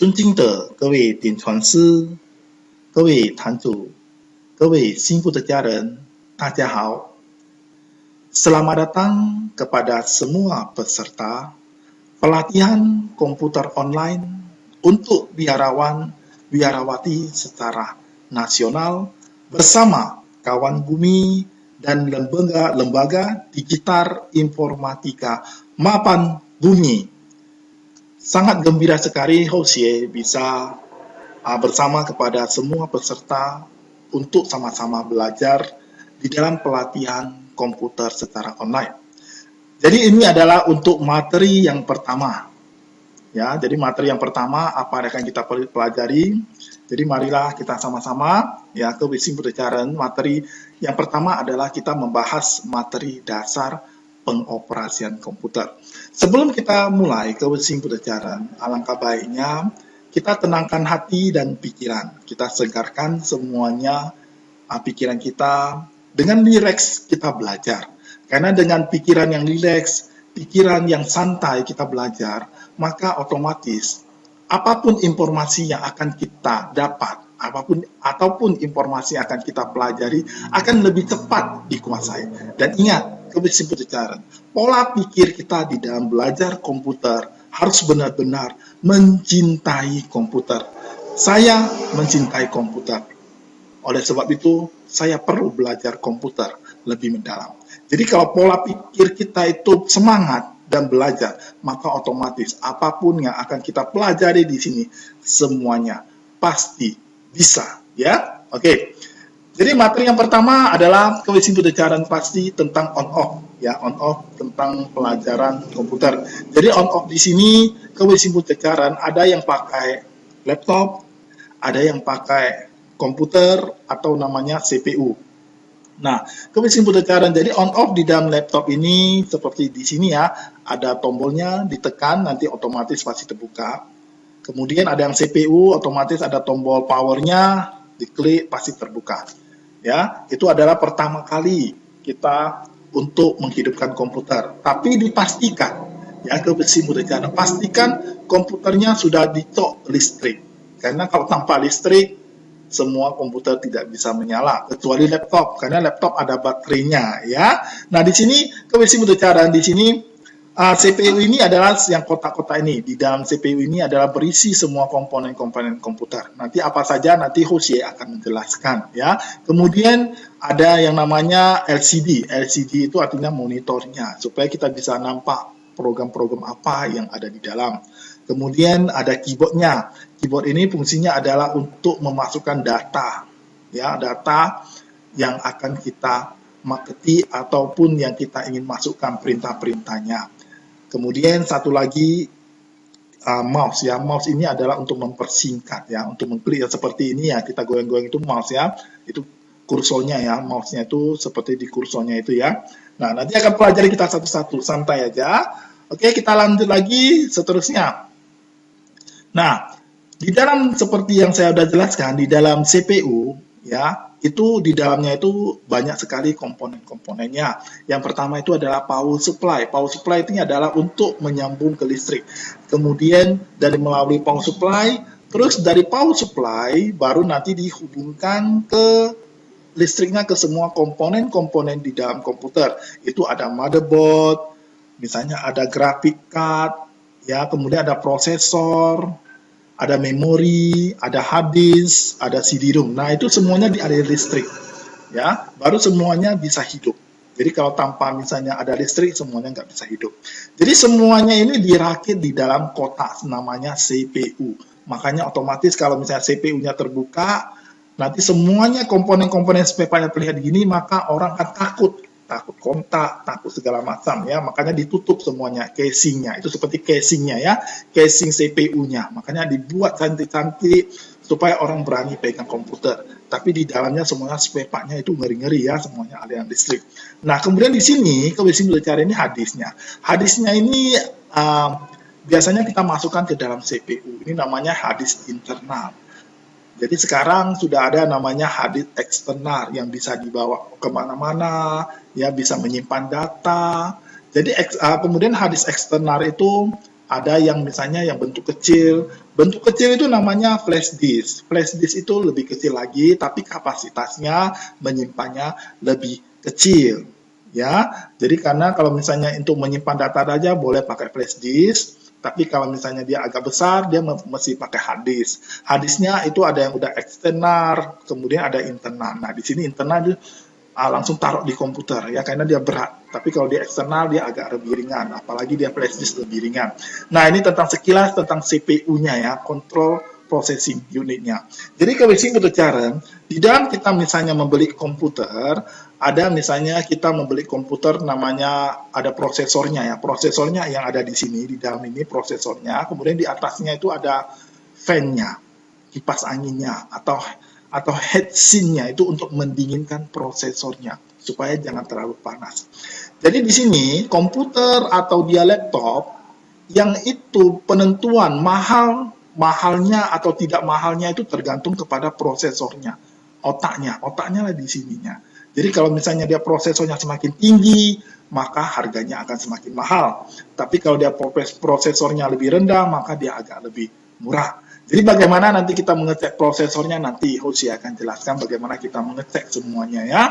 尊敬的各位顶传师、各位坛主、各位幸福的家人，大家好。Selamat datang kepada semua peserta pelatihan komputer online untuk biarawan-biarawati secara nasional bersama kawan bumi dan lembaga digital informatika Mapan Bumi. Sangat gembira sekali Hosye bisa bersama kepada semua peserta untuk sama-sama belajar di dalam pelatihan komputer secara online. Jadi ini adalah untuk materi yang pertama. Ya, jadi materi yang pertama apa yang akan kita pelajari. Jadi marilah kita sama-sama ya ke Wising Budacaran. Materi yang pertama adalah kita membahas materi dasar pengoperasian komputer. Sebelum kita mulai ke Wising Budacaran, alangkah baiknya kita tenangkan hati dan pikiran. Kita segarkan semuanya pikiran kita. Dengan rileks kita belajar. Karena dengan pikiran yang rileks, pikiran yang santai kita belajar, maka otomatis apapun informasi yang akan kita dapat, ataupun informasi yang akan kita pelajari akan lebih cepat dikuasai. Dan ingat, kesimpulan, pola pikir kita di dalam belajar komputer harus benar-benar mencintai komputer. Saya mencintai komputer. Oleh sebab itu, saya perlu belajar komputer lebih mendalam. Jadi kalau pola pikir kita itu semangat dan belajar, maka otomatis apapun yang akan kita pelajari di sini, semuanya pasti bisa. Ya, oke. Jadi materi yang pertama adalah kewisin budacaran pasti tentang on-off. Ya, on-off tentang pelajaran komputer. Jadi on-off di sini kewisin budacaran ada yang pakai laptop, ada yang pakai komputer atau namanya CPU. Nah, kewisin budacaran jadi on-off di dalam laptop ini seperti di sini ya, ada tombolnya ditekan nanti otomatis pasti terbuka. Kemudian ada yang CPU otomatis ada tombol powernya, diklik pasti terbuka. Ya, itu adalah pertama kali kita untuk menghidupkan komputer. Tapi dipastikan, ya kewisin budacaran pastikan komputernya sudah dicok listrik. Karena kalau tanpa listrik semua komputer tidak bisa menyala kecuali laptop karena laptop ada baterainya ya. Nah di sini kewisin budacaran di sini CPU ini adalah yang kotak-kotak ini. Di dalam CPU ini adalah berisi semua komponen-komponen komputer. Nanti apa saja nanti Hosye akan menjelaskan ya. Kemudian ada yang namanya LCD. LCD itu artinya monitornya supaya kita bisa nampak program-program apa yang ada di dalam. Kemudian ada keyboardnya. Keyboard ini fungsinya adalah untuk memasukkan data, ya data yang akan kita ketik ataupun yang kita ingin masukkan perintah-perintahnya. Kemudian satu lagi mouse ya. Mouse ini adalah untuk mempersingkat ya, untuk mengklik ya, seperti ini ya kita goyang-goyang itu mouse ya. Itu kursornya ya, mouse-nya itu seperti di kursornya itu ya. Nah, nanti akan pelajari kita satu-satu, santai aja. Oke, kita lanjut lagi seterusnya. Nah, di dalam seperti yang saya sudah jelaskan, di dalam CPU, ya, itu di dalamnya itu banyak sekali komponen-komponennya. Yang pertama itu adalah power supply. Power supply itu adalah untuk menyambung ke listrik. Kemudian dari melalui power supply, terus dari power supply baru nanti dihubungkan ke listriknya ke semua komponen-komponen di dalam komputer. Itu ada motherboard, misalnya ada graphic card, ya, kemudian ada prosesor, ada memori, ada hard disk, ada CD-ROM. Nah, itu semuanya dialiri listrik. Ya, baru semuanya bisa hidup. Jadi kalau tanpa misalnya ada listrik, semuanya nggak bisa hidup. Jadi semuanya ini dirakit di dalam kotak namanya CPU. Makanya otomatis kalau misalnya CPU-nya terbuka, nanti semuanya komponen-komponen spare-nya terlihat gini, maka orang akan takut kontak, takut segala macam ya, makanya ditutup semuanya casingnya, itu seperti casingnya ya, casing CPU-nya, makanya dibuat cantik-cantik supaya orang berani pegang komputer, tapi di dalamnya semuanya spare part-nya itu ngeri-ngeri ya, semuanya aliran listrik. Nah kemudian di sini kewisin budacaran ini hadisnya ini biasanya kita masukkan ke dalam CPU, ini namanya hadis internal. Jadi sekarang sudah ada namanya hadis eksternal yang bisa dibawa kemana-mana, ya bisa menyimpan data. Jadi kemudian hadis eksternal itu ada yang misalnya yang bentuk kecil. Bentuk kecil itu namanya flash disk. Flash disk itu lebih kecil lagi, tapi kapasitasnya menyimpannya lebih kecil. Ya, jadi karena kalau misalnya untuk menyimpan data saja boleh pakai flash disk, tapi kalau misalnya dia agak besar, dia mesti pakai hard disk. Hard disknya itu ada yang udah eksternal, kemudian ada internal. Nah, di sini internal itu langsung taruh di komputer ya karena dia berat. Tapi kalau dia eksternal dia agak lebih ringan, apalagi dia flash disk lebih ringan. Nah, ini tentang sekilas tentang CPU-nya ya, control processing unitnya. Jadi kalau singkat bicara, di dalam kita misalnya membeli komputer, ada misalnya kita membeli komputer namanya ada prosesornya ya. Prosesornya yang ada di sini, di dalam ini prosesornya, kemudian di atasnya itu ada fan-nya, kipas anginnya atau heatsink-nya itu untuk mendinginkan prosesornya supaya jangan terlalu panas. Jadi di sini komputer atau dia laptop yang itu penentuan mahalnya atau tidak mahalnya itu tergantung kepada prosesornya, otaknya lah di sininya. Jadi kalau misalnya dia prosesornya semakin tinggi, maka harganya akan semakin mahal. Tapi kalau dia prosesornya lebih rendah, maka dia agak lebih murah. Jadi bagaimana nanti kita mengecek prosesornya, nanti Hoshi akan jelaskan bagaimana kita mengecek semuanya ya.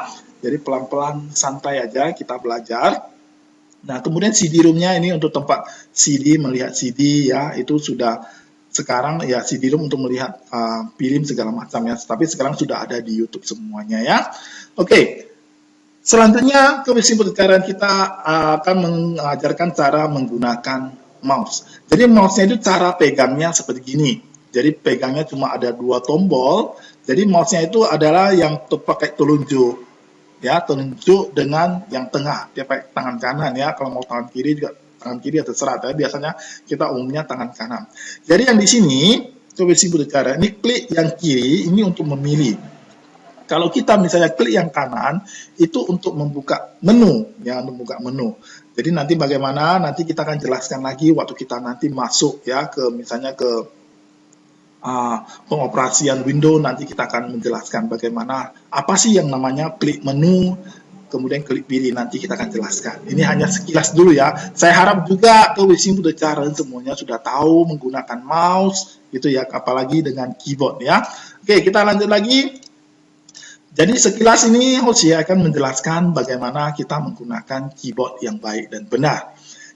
Jadi pelan-pelan santai aja kita belajar. Nah, kemudian CD-ROM-nya ini untuk tempat CD, melihat CD ya, itu sudah sekarang ya CD-ROM untuk melihat film segala macam ya, tapi sekarang sudah ada di YouTube semuanya ya. Oke, selanjutnya kesimpulan kita akan mengajarkan cara menggunakan mouse. Jadi mouse-nya itu cara pegangnya seperti gini. Jadi pegangnya cuma ada 2 tombol. Jadi mouse-nya itu adalah yang pakai telunjuk. Ya, telunjuk dengan yang tengah. Dia pakai tangan kanan ya. Kalau mau tangan kiri juga tangan kiri ya terserah. Tapi biasanya kita umumnya tangan kanan. Jadi yang di sini, coba simpel cara. Ini klik yang kiri ini untuk memilih. Kalau kita misalnya klik yang kanan, itu untuk membuka menu, ya, membuka menu. Jadi nanti bagaimana, nanti kita akan jelaskan lagi waktu kita nanti masuk ya ke misalnya ke pengoperasian Windows, nanti kita akan menjelaskan bagaimana, apa sih yang namanya klik menu, kemudian klik pilih, nanti kita akan jelaskan. Ini hanya sekilas dulu ya. Saya harap juga ke Wising Budecara semuanya sudah tahu menggunakan mouse, gitu ya, apalagi dengan keyboard ya. Oke, kita lanjut lagi. Jadi sekilas ini Hoshi akan menjelaskan bagaimana kita menggunakan keyboard yang baik dan benar.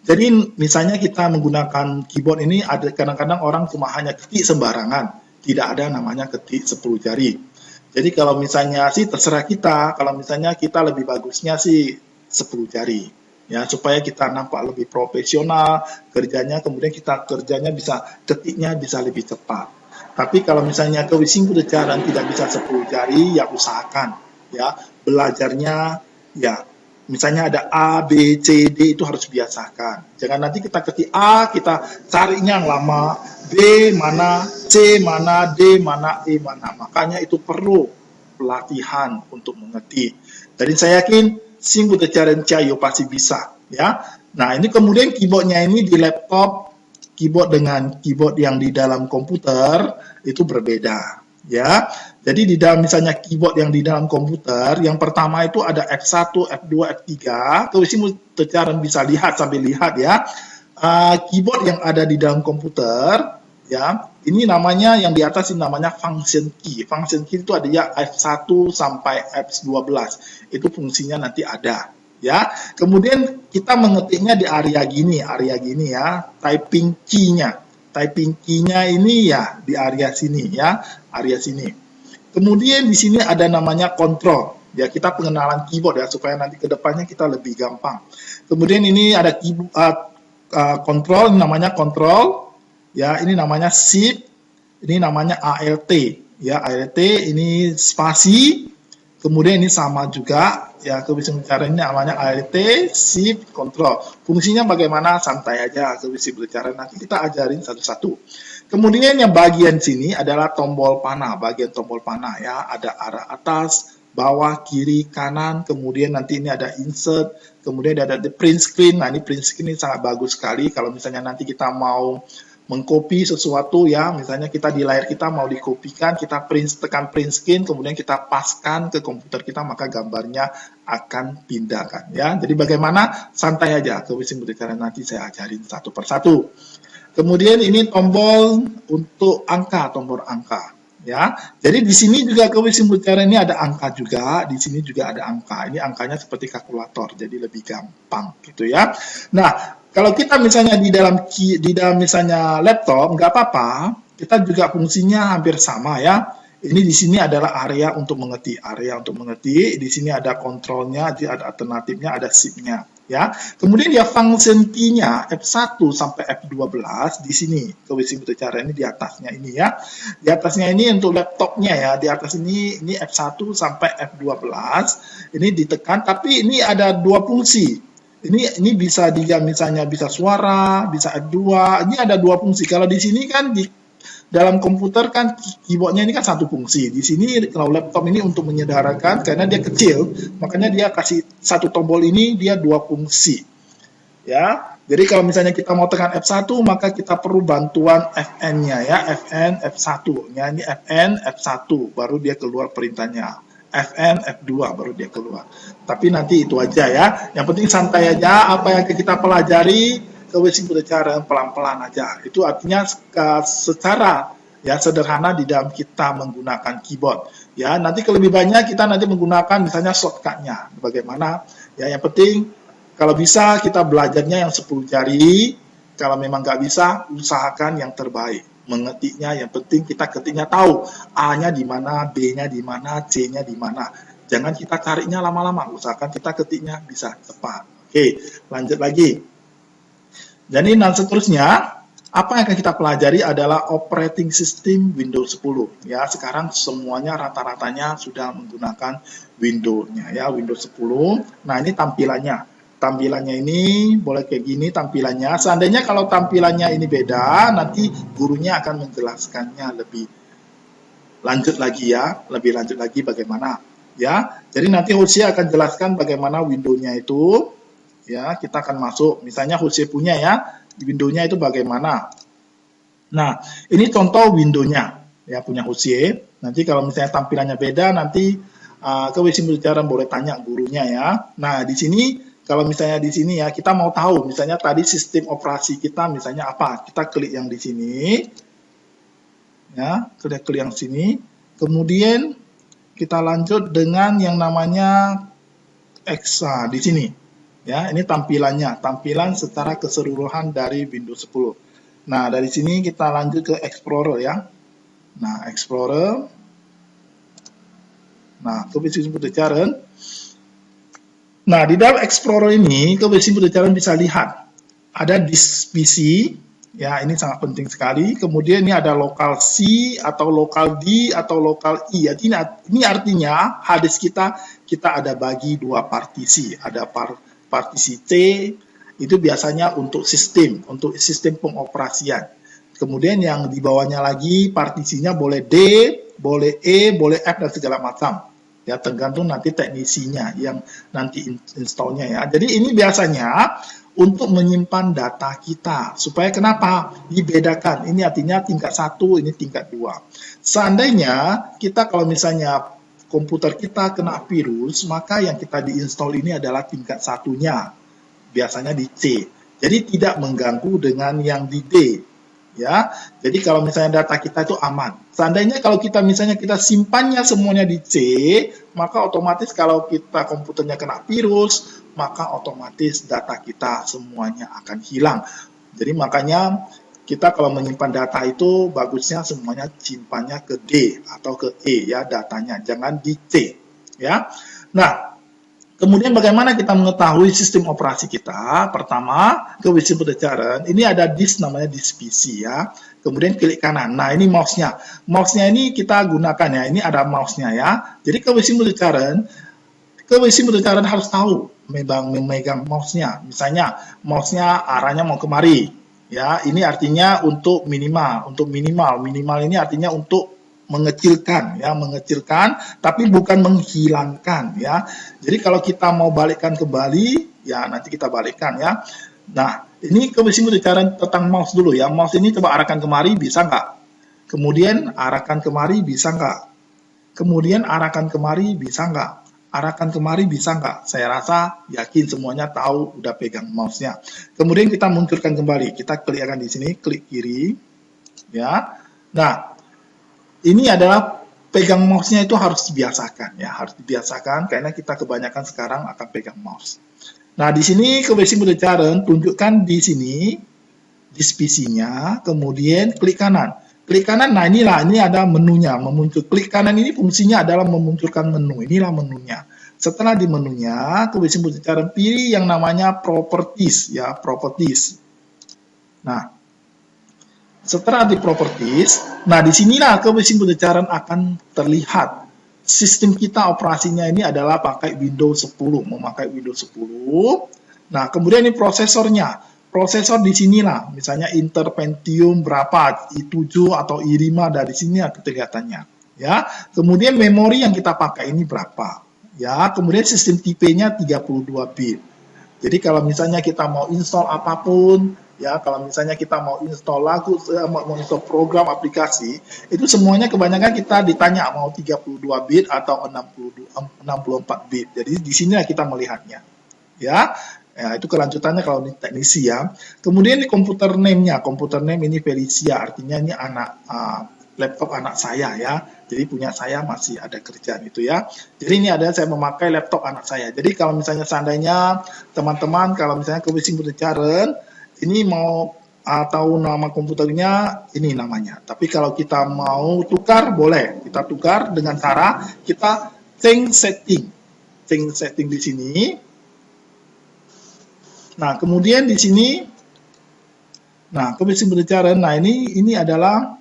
Jadi misalnya kita menggunakan keyboard ini, ada kadang-kadang orang cuma hanya ketik sembarangan, tidak ada namanya ketik 10 jari. Jadi kalau misalnya sih terserah kita, kalau misalnya kita lebih bagusnya sih 10 jari. Ya, supaya kita nampak lebih profesional kerjanya, kemudian kita kerjanya bisa, ketiknya bisa lebih cepat. Tapi kalau misalnya ke Wising Budecara tidak bisa 10 jari, ya usahakan ya belajarnya ya. Misalnya ada A, B, C, D itu harus biasakan. Jangan nanti kita ketik A, kita carinya yang lama, B mana, C mana, D mana, E mana. Makanya itu perlu pelatihan untuk mengetik. Jadi saya yakin Sing Budecara Cayo pasti bisa. Ya. Nah ini kemudian keyboardnya ini di laptop, keyboard dengan keyboard yang di dalam komputer itu berbeda. Ya, jadi di dalam misalnya keyboard yang di dalam komputer, yang pertama itu ada F1, F2, F3. Kalau sih Budecara bisa lihat sambil lihat ya. Keyboard yang ada di dalam komputer, ya, ini namanya yang di atas ini namanya function key. Function key itu ada ya F1 sampai F12. Itu fungsinya nanti ada. Ya, kemudian kita mengetiknya di area gini ya, typing key-nya. Typing key-nya ini ya di area sini ya, area sini. Kemudian di sini ada namanya control. Ya, kita pengenalan keyboard ya supaya nanti ke depannya kita lebih gampang. Kemudian ini ada control, ini namanya control. Ya, ini namanya shift, ini namanya ALT. Ya, ALT ini spasi. Kemudian ini sama juga, ya kebiasaan ini namanya ALT, shift, control. Fungsinya bagaimana? Santai aja kebiasaan berbicara. Nanti kita ajarin satu-satu. Kemudian yang bagian sini adalah tombol panah, bagian tombol panah ya. Ada arah atas, bawah, kiri, kanan. Kemudian nanti ini ada insert. Kemudian ada print screen. Nah ini print screen ini sangat bagus sekali. Kalau misalnya nanti kita mau mengcopy sesuatu ya, misalnya kita di layar kita mau dikopikan, kita tekan print screen, kemudian kita paskan ke komputer kita, maka gambarnya akan pindahkan ya. Jadi bagaimana? Santai aja, ke Wising Budecara nanti saya ajarin satu persatu. Kemudian ini tombol untuk angka, tombol angka. Ya, jadi di sini juga Kewisimpul Cara ini ada angka juga, di sini juga ada angka. Ini angkanya seperti kalkulator, jadi lebih gampang gitu ya. Nah, kalau kita misalnya di dalam misalnya laptop nggak apa-apa, kita juga fungsinya hampir sama ya. Ini di sini adalah area untuk mengetik, Di sini ada kontrolnya, ada alternatifnya, ada shift-nya. Ya, kemudian ya function key-nya F1 sampai F12 di sini Kewisimpul Cara ini di atasnya ini ya. Di atasnya ini untuk laptopnya ya, di atas ini F1 sampai F12 ini ditekan, tapi ini ada dua fungsi. Ini bisa dia misalnya bisa suara, bisa F2. Ini ada dua fungsi. Kalau di sini kan di dalam komputer kan keyboardnya ini kan satu fungsi. Di sini kalau laptop ini untuk menyederhanakan karena dia kecil, makanya dia kasih satu tombol ini dia dua fungsi. Ya. Jadi kalau misalnya kita mau tekan F1 maka kita perlu bantuan Fn-nya ya, Fn F1. Ya, ini Fn F1 baru dia keluar perintahnya. Fn F2 baru dia keluar. Tapi nanti itu aja ya. Yang penting santai aja, apa yang kita pelajari Kewisimpul Cara pelan-pelan aja. Itu artinya secara ya sederhana di dalam kita menggunakan keyboard. Ya, nanti lebih banyak kita nanti menggunakan misalnya shortcut-nya. Bagaimana? Ya, yang penting kalau bisa kita belajarnya yang 10 jari. Kalau memang nggak bisa, usahakan yang terbaik. Mengetiknya yang penting kita ketiknya tahu A-nya di mana, B-nya di mana, C-nya di mana. Jangan kita carinya lama-lama. Usahakan kita ketiknya bisa cepat. Oke, lanjut lagi. Jadi dan seterusnya, apa yang akan kita pelajari adalah operating system Windows 10. Ya, sekarang semuanya rata-ratanya sudah menggunakan Windows-nya ya, Windows 10. Nah, ini tampilannya. Tampilannya ini boleh kayak gini tampilannya. Seandainya kalau tampilannya ini beda, nanti gurunya akan menjelaskannya lebih lanjut lagi ya, lebih lanjut lagi bagaimana ya. Jadi nanti Husya akan jelaskan bagaimana Windows-nya itu. Ya, kita akan masuk, misalnya Husya punya ya, Windows-nya itu bagaimana. Nah, ini contoh Windows-nya, ya punya Husya. Nanti kalau misalnya tampilannya beda, nanti Kewisimpul Cara boleh tanya gurunya ya. Nah, di sini, kalau misalnya di sini ya, kita mau tahu, misalnya tadi sistem operasi kita, misalnya apa? Kita klik yang di sini, ya, klik yang sini. Kemudian kita lanjut dengan yang namanya EXA di sini. Ya, ini tampilannya, tampilan secara keseluruhan dari Windows 10. Nah, dari sini kita lanjut ke Explorer ya. Nah, Explorer. Nah, Kewisimpul Cara. Nah, di dalam Explorer ini, Kewisimpul Cara bisa lihat ada disk PC, ya ini sangat penting sekali. Kemudian ini ada lokal C atau lokal D atau lokal I. Ini artinya hard disk kita ada bagi dua partisi, ada partisi C itu biasanya untuk sistem pengoperasian. Kemudian yang di bawahnya lagi partisinya boleh D, boleh E, boleh F dan segala macam. Ya tergantung nanti teknisinya yang nanti installnya ya. Jadi ini biasanya untuk menyimpan data kita. Supaya kenapa? Dibedakan. Ini artinya tingkat 1, ini tingkat 2. Seandainya kita kalau misalnya komputer kita kena virus, maka yang kita diinstal ini adalah tingkat 1-nya, biasanya di C. Jadi tidak mengganggu dengan yang di D. Ya, jadi kalau misalnya data kita itu aman. Seandainya kalau kita misalnya kita simpannya semuanya di C, maka otomatis kalau kita komputernya kena virus, maka otomatis data kita semuanya akan hilang. Jadi makanya kita kalau menyimpan data itu bagusnya semuanya simpannya ke D atau ke E ya datanya, jangan di C ya. Nah, kemudian bagaimana kita mengetahui sistem operasi kita? Pertama, Kewisimpul Cara, ini ada disk namanya disk PC ya. Kemudian klik kanan. Nah, ini mouse-nya. Mouse-nya ini kita gunakan ya. Ini ada mouse-nya ya. Jadi Kewisimpul Cara harus tahu memegang mouse-nya. Misalnya mouse-nya arahnya mau kemari. Ya, ini artinya untuk minimal. Minimal ini artinya untuk mengecilkan ya, tapi bukan menghilangkan ya. Jadi kalau kita mau balikkan kembali ya nanti kita balikkan ya. Nah, ini Kewisimpul Cara tentang mouse dulu ya. Mouse ini coba arahkan kemari bisa nggak? Kemudian arahkan kemari bisa nggak? Kemudian arahkan kemari bisa nggak? arahkan kemari bisa nggak? Saya rasa yakin semuanya tahu udah pegang mouse-nya. Kemudian kita munculkan kembali. Kita klikkan di sini, klik kiri. Ya. Nah, ini adalah pegang mouse-nya itu harus dibiasakan ya, harus dibiasakan karena kita kebanyakan sekarang akan pegang mouse. Nah, di sini Kebersih Modern tunjukkan di sini PC-nya, kemudian klik kanan. Klik kanan, nah inilah, ini ada menunya, memuncul. Klik kanan ini fungsinya adalah memunculkan menu, inilah menunya. Setelah di menunya, Kebersih Modern pilih yang namanya Properties, ya, Properties. Nah, setelah di Properties, nah disinilah Kebersih Modern akan terlihat. Sistem kita operasinya ini adalah pakai Windows 10, memakai Windows 10. Nah, kemudian ini prosesornya. Prosesor di sinilah, misalnya Intel Pentium berapa, i7 atau i5 dari sini kelihatannya. Ya, kemudian memori yang kita pakai ini berapa. Ya, kemudian sistem tipenya 32 bit. Jadi kalau misalnya kita mau install apapun, ya kalau misalnya kita mau install lagu, mau install program aplikasi, itu semuanya kebanyakan kita ditanya mau 32 bit atau 64 bit. Jadi di sini kita melihatnya. Ya. Ya, itu kelanjutannya kalau ini teknisi ya. Kemudian di komputer name-nya, komputer name ini Felicia, artinya ini anak laptop anak saya ya. Jadi punya saya masih ada kerjaan itu ya. Jadi ini ada saya memakai laptop anak saya. Jadi kalau misalnya seandainya teman-teman kalau misalnya Kebersih Modern ini mau tahu nama komputernya, ini namanya. Tapi kalau kita mau tukar boleh, kita tukar dengan cara kita change setting. Change setting di sini. Nah, kemudian di sini, nah, Kebersih Modern, nah ini adalah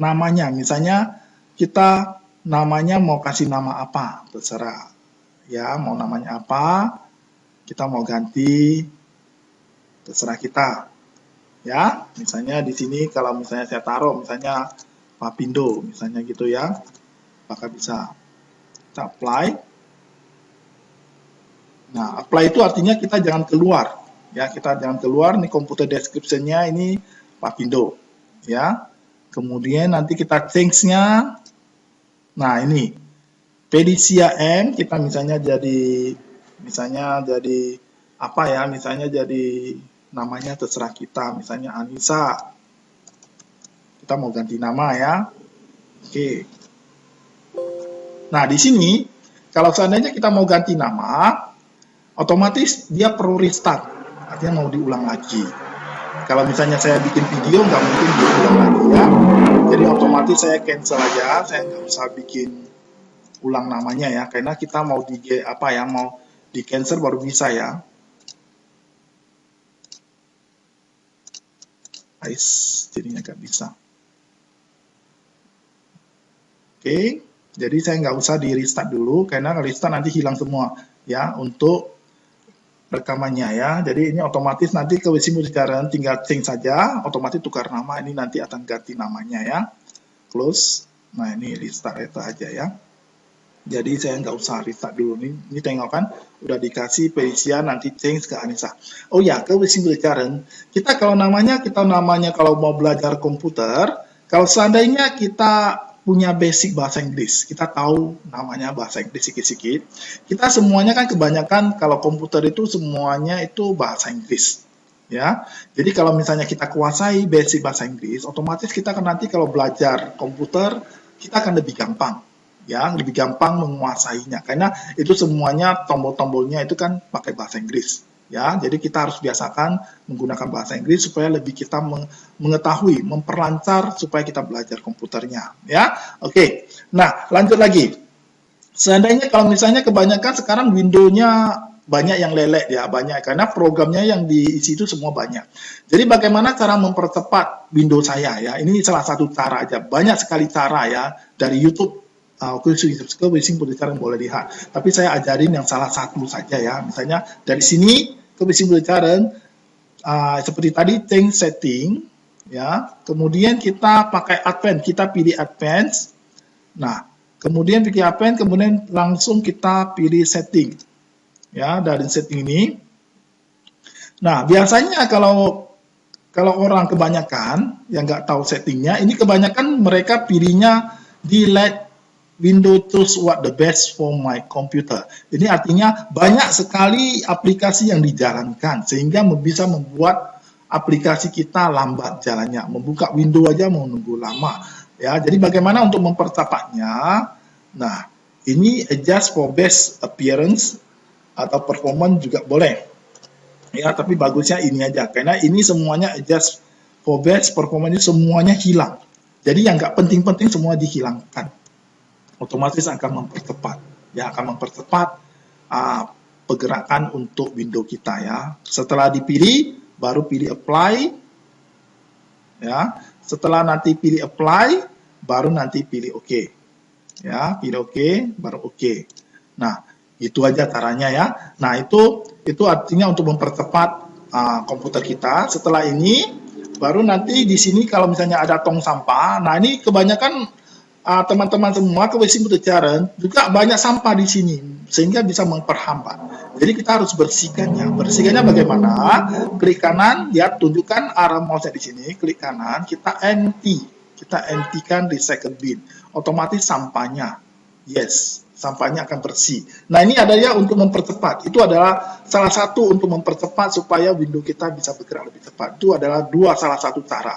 namanya. Misalnya kita namanya mau kasih nama apa, terserah. Ya, mau namanya apa, kita mau ganti, terserah kita. Ya, misalnya di sini kalau misalnya saya taruh, misalnya Papindo, misalnya gitu ya, maka bisa kita apply. Nah, apply itu artinya kita jangan keluar. Ya, kita jangan keluar, nih komputer description-nya ini Papindo. Ya, kemudian nanti kita change-nya, nah ini, Felicia M, kita misalnya jadi apa ya, misalnya jadi namanya terserah kita, misalnya Anissa. Kita mau ganti nama ya. Oke. Nah, di sini, kalau seandainya kita mau ganti nama, otomatis dia perlu restart. Artinya mau diulang lagi. Kalau misalnya saya bikin video, nggak mungkin diulang lagi ya. Jadi otomatis saya cancel aja, saya nggak usah bikin ulang namanya ya, karena kita mau mau di cancel baru bisa ya. Guys, jadinya nggak bisa. Oke, jadi saya nggak usah di restart dulu, karena restart nanti hilang semua ya untuk rekamannya ya. Jadi ini otomatis nanti Kebersih Modern tinggal change saja, otomatis tukar nama, ini nanti akan ganti namanya ya. Close. Nah, ini restart itu aja ya. Jadi saya nggak usah restart dulu. Ini tengok kan, udah dikasih Felicia, nanti change ke Anissa. Oh ya, Kebersih Modern, kita namanya kalau mau belajar komputer, kalau seandainya kita punya basic bahasa Inggris, kita tahu namanya bahasa Inggris sedikit-sedikit, kita semuanya kan kebanyakan kalau komputer itu semuanya itu bahasa Inggris. Ya, jadi kalau misalnya kita kuasai basic bahasa Inggris, otomatis kita kan nanti kalau belajar komputer, kita akan lebih gampang. Ya, lebih gampang menguasainya, karena itu semuanya tombol-tombolnya itu kan pakai bahasa Inggris. Ya, jadi kita harus biasakan menggunakan bahasa Inggris supaya lebih kita mengetahui, memperlancar supaya kita belajar komputernya. Ya, oke. Nah, lanjut lagi. Seandainya kalau misalnya kebanyakan sekarang Windows-nya banyak yang lelek ya, banyak karena programnya yang diisi itu semua banyak. Jadi bagaimana cara mempercepat Windows saya ya? Ini salah satu cara aja. Banyak sekali cara ya dari YouTube. Kebersih Modern boleh lihat. Tapi saya ajarin yang salah satu saja ya. Misalnya dari sini Kebersih Modern seperti tadi change setting ya. Kemudian kita pakai advance, kita pilih advance. Nah, kemudian pilih advance, kemudian langsung kita pilih setting. Ya, dari setting ini. Nah, biasanya kalau orang kebanyakan yang nggak tahu settingnya, ini kebanyakan mereka pilihnya delete Windows choose what the best for my computer. Ini artinya banyak sekali aplikasi yang dijalankan sehingga bisa membuat aplikasi kita lambat jalannya. Membuka window aja mau nunggu lama. Ya, jadi bagaimana untuk mempercepatnya? Nah, ini adjust for best appearance atau performance juga boleh. Ya, tapi bagusnya ini aja karena ini semuanya adjust for best performance ini semuanya hilang. Jadi yang nggak penting-penting semua dihilangkan. Otomatis akan mempercepat. Ya, akan mempercepat pergerakan untuk window kita ya. Setelah dipilih, baru pilih apply. Ya, setelah nanti pilih apply, baru nanti pilih OK. Ya, pilih OK, baru OK. Nah, itu aja caranya ya. Nah, itu artinya untuk mempercepat komputer kita. Setelah ini baru nanti di sini kalau misalnya ada tong sampah, nah ini kebanyakan teman-teman semua ke WC Mutejaren juga banyak sampah di sini sehingga bisa memperhambat. Jadi kita harus bersihkannya. Bersihkannya bagaimana? Klik kanan, lihat tunjukkan arah mouse di sini, klik kanan, kita empty. Kita empty-kan di second bin. Otomatis sampahnya, yes, sampahnya akan bersih. Nah, ini adalah untuk mempercepat. Itu adalah salah satu untuk mempercepat supaya window kita bisa bergerak lebih cepat. Itu adalah salah satu cara.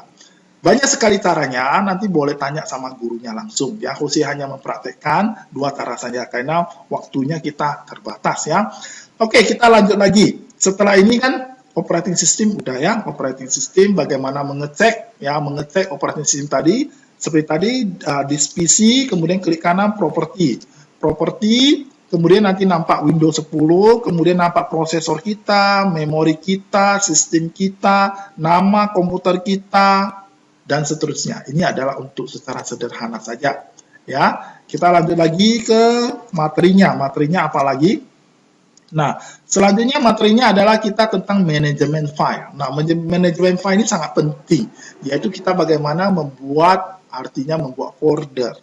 Banyak sekali caranya, nanti boleh tanya sama gurunya langsung. Ya, Jose hanya mempraktekkan 2 cara saja karena waktunya kita terbatas ya. Oke, kita lanjut lagi. Setelah ini kan operating system udah ya, operating system bagaimana mengecek operating system tadi. Seperti tadi di PC, kemudian klik kanan property, kemudian nanti nampak Windows 10, kemudian nampak prosesor kita, memori kita, sistem kita, nama komputer kita, dan seterusnya. Ini adalah untuk secara sederhana saja. Ya, kita lanjut lagi ke materinya. Materinya apa lagi? Nah, selanjutnya materinya adalah kita tentang manajemen file. Nah, manajemen file ini sangat penting, yaitu kita bagaimana membuat folder.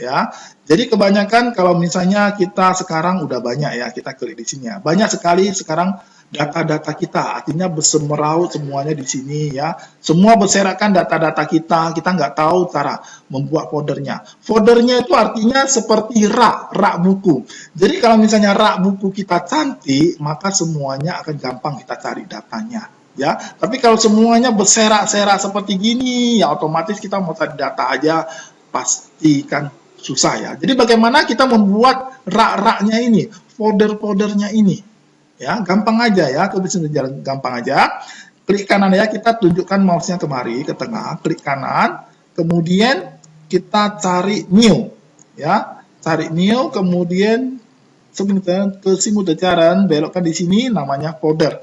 Ya, jadi kebanyakan kalau misalnya kita sekarang udah banyak ya, kita klik di sini ya. Banyak sekali sekarang data-data kita, artinya bersemeraut semuanya di sini ya. Semua berserakan data-data kita nggak tahu cara membuat foldernya. Foldernya itu artinya seperti rak buku. Jadi kalau misalnya rak buku kita cantik, maka semuanya akan gampang kita cari datanya. Ya, tapi kalau semuanya berserak-serak seperti gini, ya otomatis kita mau cari data aja pasti kan susah ya. Jadi bagaimana kita membuat rak-raknya ini, folder-foldernya ini, ya gampang aja ya, gampang aja. Klik kanan ya, kita tunjukkan mouse-nya kemari ke tengah, klik kanan, kemudian kita cari new, ya, cari new, kemudian ke Mutejaren, belokkan di sini namanya folder,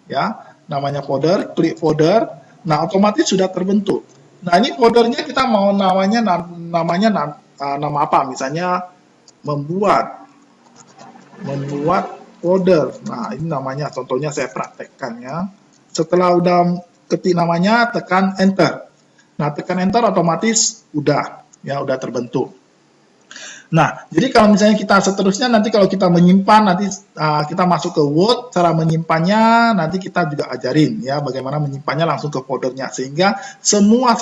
ya. Namanya folder, klik folder, nah otomatis sudah terbentuk. Nah ini foldernya kita mau nama apa? Misalnya membuat folder. Nah ini namanya, contohnya saya praktekkan ya. Setelah udah ketik namanya, tekan enter. Nah tekan enter otomatis udah terbentuk. Nah, jadi kalau misalnya kita seterusnya nanti kalau kita menyimpan, nanti kita masuk ke Word, cara menyimpannya nanti kita juga ajarin ya bagaimana menyimpannya langsung ke foldernya sehingga semua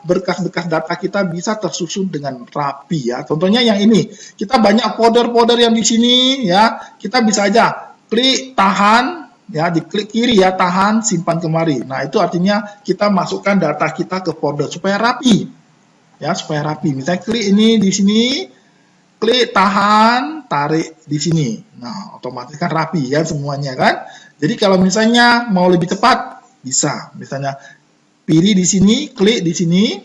berkas-berkas data kita bisa tersusun dengan rapi ya. Contohnya yang ini, kita banyak folder-folder yang di sini ya, kita bisa aja klik tahan ya, diklik kiri ya, tahan, simpan kemari. Nah, itu artinya kita masukkan data kita ke folder supaya rapi. Ya, supaya rapi. Misalnya klik ini di sini, klik tahan, tarik di sini. Nah, otomatis kan rapi ya semuanya kan. Jadi kalau misalnya mau lebih cepat, bisa. Misalnya pilih di sini, klik di sini,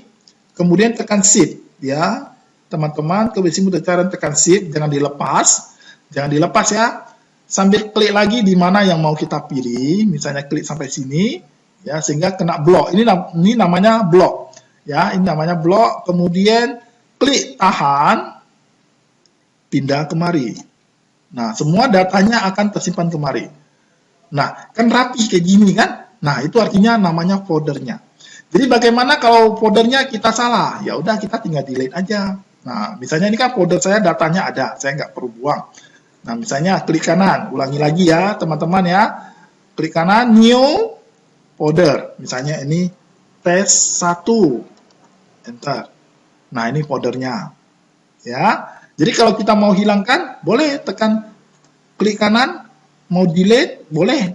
kemudian tekan shift ya. Teman-teman ke WC Mutejaren tekan shift, jangan dilepas. Jangan dilepas ya. Sambil klik lagi di mana yang mau kita pilih, misalnya klik sampai sini ya sehingga kena blok. Ini namanya blok. Ya, ini namanya blok, kemudian klik tahan, pindah kemari. Nah, semua datanya akan tersimpan kemari. Nah, kan rapi kayak gini kan? Nah, itu artinya namanya foldernya. Jadi bagaimana kalau foldernya kita salah? Ya udah kita tinggal delete aja. Nah, misalnya ini kan folder saya datanya ada, saya nggak perlu buang. Nah, misalnya klik kanan, ulangi lagi ya teman-teman ya. Klik kanan, new folder. Misalnya ini tes 1. Enter. Nah, ini foldernya. ya. Jadi kalau kita mau hilangkan, boleh tekan klik kanan, mau delete, boleh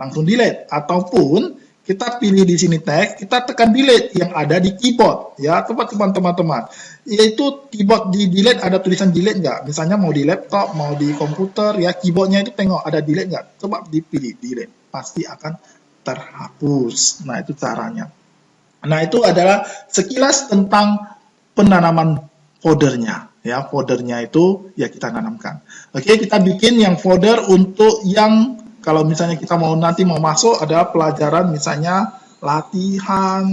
langsung delete. Ataupun kita pilih di sini teks, kita tekan delete yang ada di keyboard, ya teman-teman. Yaitu keyboard di delete ada tulisan delete nggak? Misalnya mau di laptop, mau di komputer, ya keyboardnya itu tengok ada delete nggak? Coba dipilih delete, pasti akan terhapus. Nah itu caranya. Nah itu adalah sekilas tentang penanaman foldernya. Ya, foldernya itu ya kita tanamkan. Oke, kita bikin yang folder untuk yang kalau misalnya kita mau nanti mau masuk ada pelajaran misalnya latihan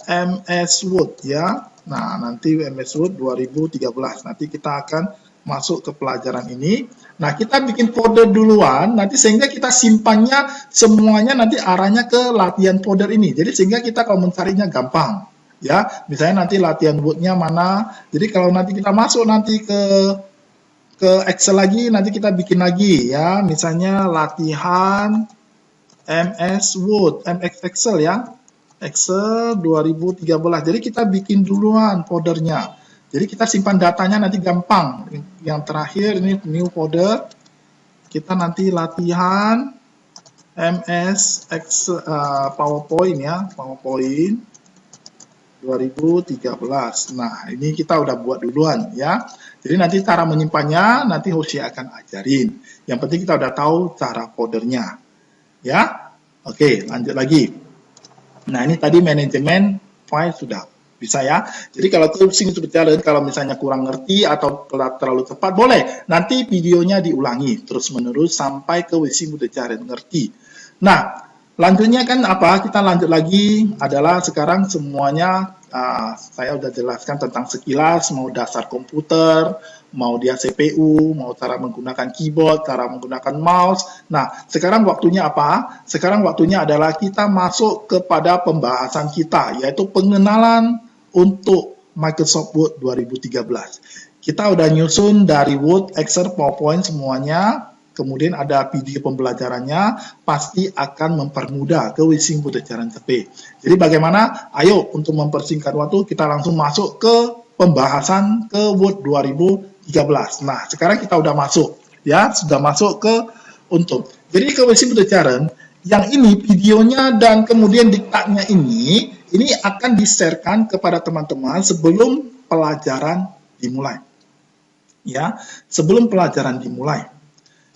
MS Word ya. Nah, nanti MS Word 2013. Nanti kita akan masuk ke pelajaran ini. Nah, kita bikin folder duluan nanti sehingga kita simpannya semuanya nanti arahnya ke latihan folder ini. Jadi sehingga kita kalau mencarinya gampang. Ya, misalnya nanti latihan Word-nya mana. Jadi kalau nanti kita masuk nanti ke Excel lagi, nanti kita bikin lagi ya. Misalnya latihan MS Word, MS Excel ya. Excel 2013. Jadi kita bikin duluan foldernya. Jadi kita simpan datanya nanti gampang. Yang terakhir ini new folder. Kita nanti latihan MS Excel PowerPoint ya, PowerPoint 2013. Nah, ini kita udah buat duluan ya. Jadi nanti cara menyimpannya nanti Hosea akan ajarin. Yang penting kita udah tahu cara foldernya. Ya. Oke, lanjut lagi. Nah, ini tadi manajemen file sudah bisa ya. Jadi kalau closing berjalan, kalau misalnya kurang ngerti atau terlalu cepat, boleh. Nanti videonya diulangi terus-menerus sampai ke wisi udah cara ngerti. Nah, lanjutnya kan apa? Kita lanjut lagi adalah sekarang semuanya saya udah jelaskan tentang sekilas, mau dasar komputer, mau dia CPU, mau cara menggunakan keyboard, cara menggunakan mouse. Nah, sekarang waktunya apa? Sekarang waktunya adalah kita masuk kepada pembahasan kita, yaitu pengenalan untuk Microsoft Word 2013. Kita udah nyusun dari Word, Excel, PowerPoint semuanya. Kemudian ada video pembelajarannya, pasti akan mempermudah ke Wising Budajaran CP. Jadi bagaimana? Ayo untuk mempersingkat waktu, kita langsung masuk ke pembahasan ke Word 2013. Nah, sekarang kita udah masuk, ya, sudah masuk ke untuk. Jadi ke Wising Budajaran, yang ini videonya dan kemudian diktatnya ini akan di-sharekan kepada teman-teman sebelum pelajaran dimulai. Ya, sebelum pelajaran dimulai.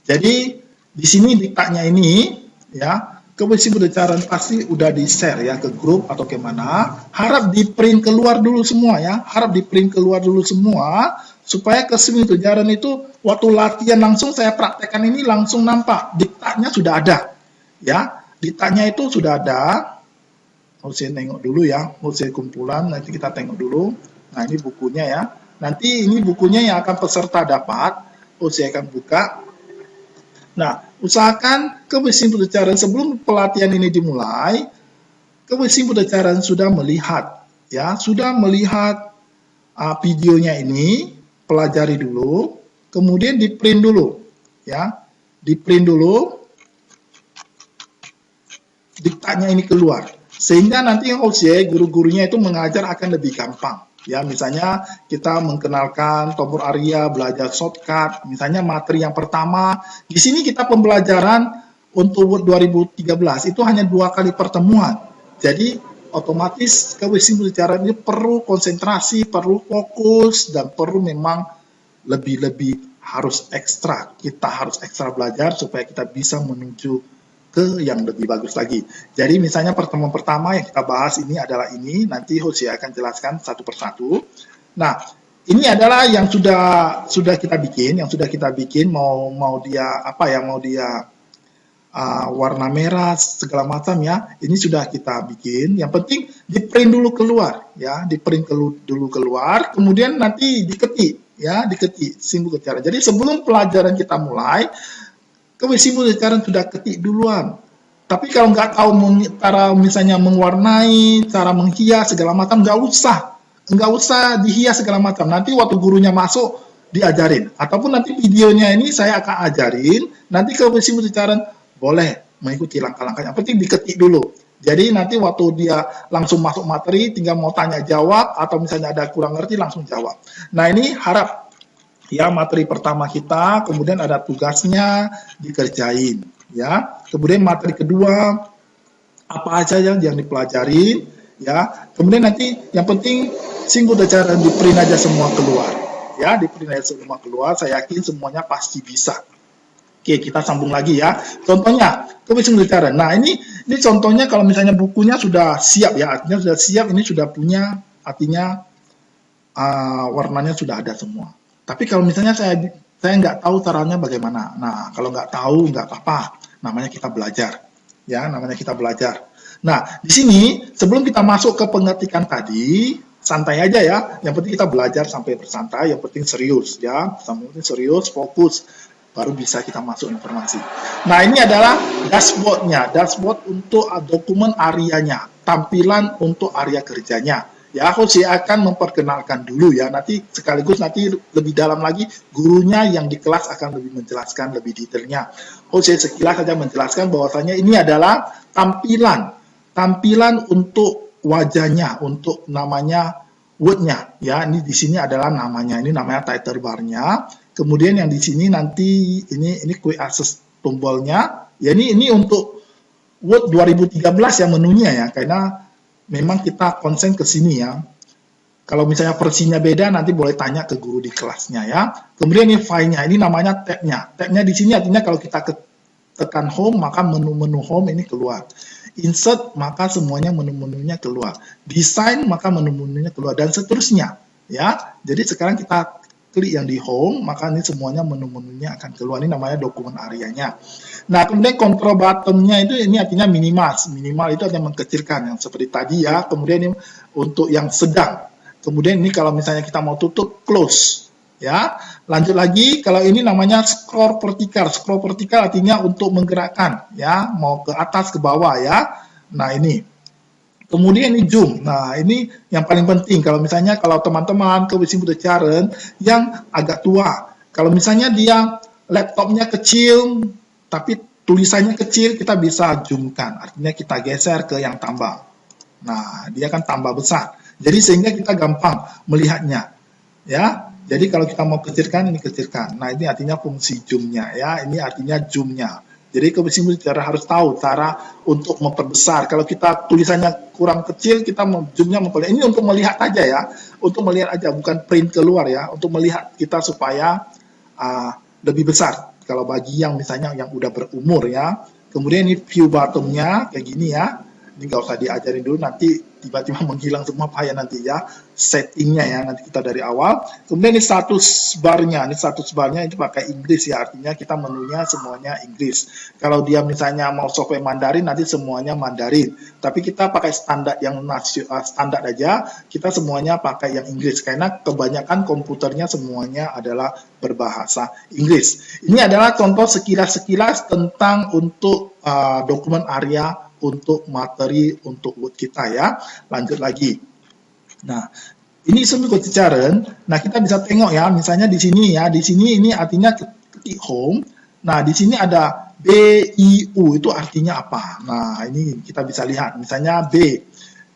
Jadi di sini diktatnya ini ya ke Wisi Budajaran pasti udah di share ya ke grup atau kemana. Harap di print keluar dulu semua ya. Harap di print keluar dulu semua supaya ke Wisi Budajaran itu waktu latihan langsung saya praktekkan ini langsung nampak diktatnya sudah ada ya. Diktatnya itu sudah ada. Harus saya tengok dulu ya. Harus saya kumpulan nanti kita tengok dulu. Nah ini bukunya ya. Nanti ini bukunya yang akan peserta dapat. Saya akan buka. Nah, usahakan ke Wising Budajaran sebelum pelatihan ini dimulai, ke Wising Budajaran sudah melihat, ya, sudah melihat videonya ini, pelajari dulu, kemudian di print dulu, ya, di print dulu, diktatnya ini keluar, sehingga nanti guru-gurunya itu mengajar akan lebih gampang. Ya, misalnya kita mengenalkan tombol ARIA, belajar shortcut, misalnya materi yang pertama. Di sini kita pembelajaran untuk Word 2013 itu hanya 2 kali pertemuan. Jadi otomatis ke Wising Budajaran ini perlu konsentrasi, perlu fokus, dan perlu memang lebih harus ekstra. Kita harus ekstra belajar supaya kita bisa menuju ke yang lebih bagus lagi. Jadi misalnya pertemuan pertama yang kita bahas ini adalah ini, nanti Hosea akan jelaskan satu persatu. Nah, ini adalah yang sudah kita bikin, mau dia apa ya, mau dia warna merah segala macam ya. Ini sudah kita bikin. Yang penting di print dulu keluar ya, di print dulu keluar, kemudian nanti diketik ya, diketik simbol cara. Jadi sebelum pelajaran kita mulai, ke Wising Budajaran sudah ketik duluan. Tapi kalau nggak tahu cara misalnya mewarnai, cara menghias segala macam, nggak usah dihias segala macam. Nanti waktu gurunya masuk diajarin. Ataupun nanti videonya ini saya akan ajarin. Nanti ke Wising Budajaran boleh mengikuti langkah-langkahnya. Yang penting diketik dulu. Jadi nanti waktu dia langsung masuk materi, tinggal mau tanya jawab, atau misalnya ada kurang ngerti, langsung jawab. Nah ini harap ya materi pertama kita, kemudian ada tugasnya dikerjain. Ya, kemudian materi kedua, apa aja yang dipelajari, ya. Kemudian nanti yang penting singgung cara di print aja semua keluar. Ya, di print aja semua keluar, saya yakin semuanya pasti bisa. Oke, kita sambung lagi ya. Contohnya, kebiasaan bicara. Nah, ini contohnya kalau misalnya bukunya sudah siap ya, artinya sudah siap, ini sudah punya, artinya warnanya sudah ada semua. Tapi kalau misalnya saya nggak tahu caranya bagaimana. Nah, kalau nggak tahu nggak apa-apa, namanya kita belajar. Ya, namanya kita belajar. Nah, di sini sebelum kita masuk ke pengetikan tadi, santai aja ya. Yang penting kita belajar sampai bersantai, yang penting serius ya. Yang penting serius, fokus, baru bisa kita masuk informasi. Nah, ini adalah dashboard-nya. Dashboard untuk dokumen areanya, tampilan untuk area kerjanya. Ya, saya akan memperkenalkan dulu ya. Nanti sekaligus nanti lebih dalam lagi gurunya yang di kelas akan lebih menjelaskan lebih detailnya. Saya sekilas saja menjelaskan bahwasanya ini adalah tampilan untuk wajahnya, untuk namanya word-nya ya. Ini di sini adalah namanya. Ini namanya title bar-nya. Kemudian yang di sini nanti ini quick access tombolnya. Ya ini untuk Word 2013 yang menunya ya, karena memang kita konsen ke sini ya. Kalau misalnya versinya beda nanti boleh tanya ke guru di kelasnya ya. Kemudian ini file-nya, ini namanya tab-nya. Tab-nya di sini artinya kalau kita tekan home maka menu-menu home ini keluar. Insert maka semuanya menu-menunya keluar. Design maka menu-menunya keluar dan seterusnya ya. Jadi sekarang kita klik yang di home, maka ini semuanya menu-menunya akan keluar. Ini namanya dokumen areanya. Nah, kemudian control button-nya itu ini artinya minimal. Minimal itu artinya mengkecilkan, yang seperti tadi ya. Kemudian ini untuk yang sedang. Kemudian ini kalau misalnya kita mau tutup, close. Ya, lanjut lagi, kalau ini namanya scroll vertikal. Scroll vertikal artinya untuk menggerakkan, ya, mau ke atas, ke bawah ya. Nah, ini. Kemudian ini zoom. Nah, ini yang paling penting. Kalau misalnya kalau teman-teman ke Wising Budacharan yang agak tua, kalau misalnya dia laptopnya kecil, tapi tulisannya kecil, kita bisa zoomkan. Artinya kita geser ke yang tambah. Nah, dia kan tambah besar. Jadi sehingga kita gampang melihatnya. Ya, jadi kalau kita mau kecilkan, ini kecilkan. Nah, ini artinya fungsi zoom-nya. Ya, ini artinya zoom-nya. Jadi Wising Budacharan harus tahu cara untuk memperbesar. Kalau kita tulisannya kurang kecil, kita zoomnya memperlihat. Ini untuk melihat aja ya, untuk melihat aja, bukan print keluar ya, untuk melihat kita supaya lebih besar. Kalau bagi yang misalnya yang udah berumur ya. Kemudian ini view bottom-nya kayak gini ya. Ini nggak usah diajarin dulu, nanti tiba-tiba menghilang semua payah nanti ya. Settingnya ya, nanti kita dari awal. Kemudian ini status barnya. Ini status barnya itu pakai Inggris ya, artinya kita menunya semuanya Inggris. Kalau dia misalnya mau software Mandarin, nanti semuanya Mandarin. Tapi kita pakai standar yang standar aja, kita semuanya pakai yang Inggris. Karena kebanyakan komputernya semuanya adalah berbahasa Inggris. Ini adalah contoh sekilas-sekilas tentang untuk dokumen area untuk materi untuk Word kita ya. Lanjut lagi. Nah, ini Wising Budacharan. Nah, kita bisa tengok ya, misalnya di sini ya, di sini ini artinya ketik home. Nah, di sini ada BIU itu artinya apa? Nah, ini kita bisa lihat. Misalnya B.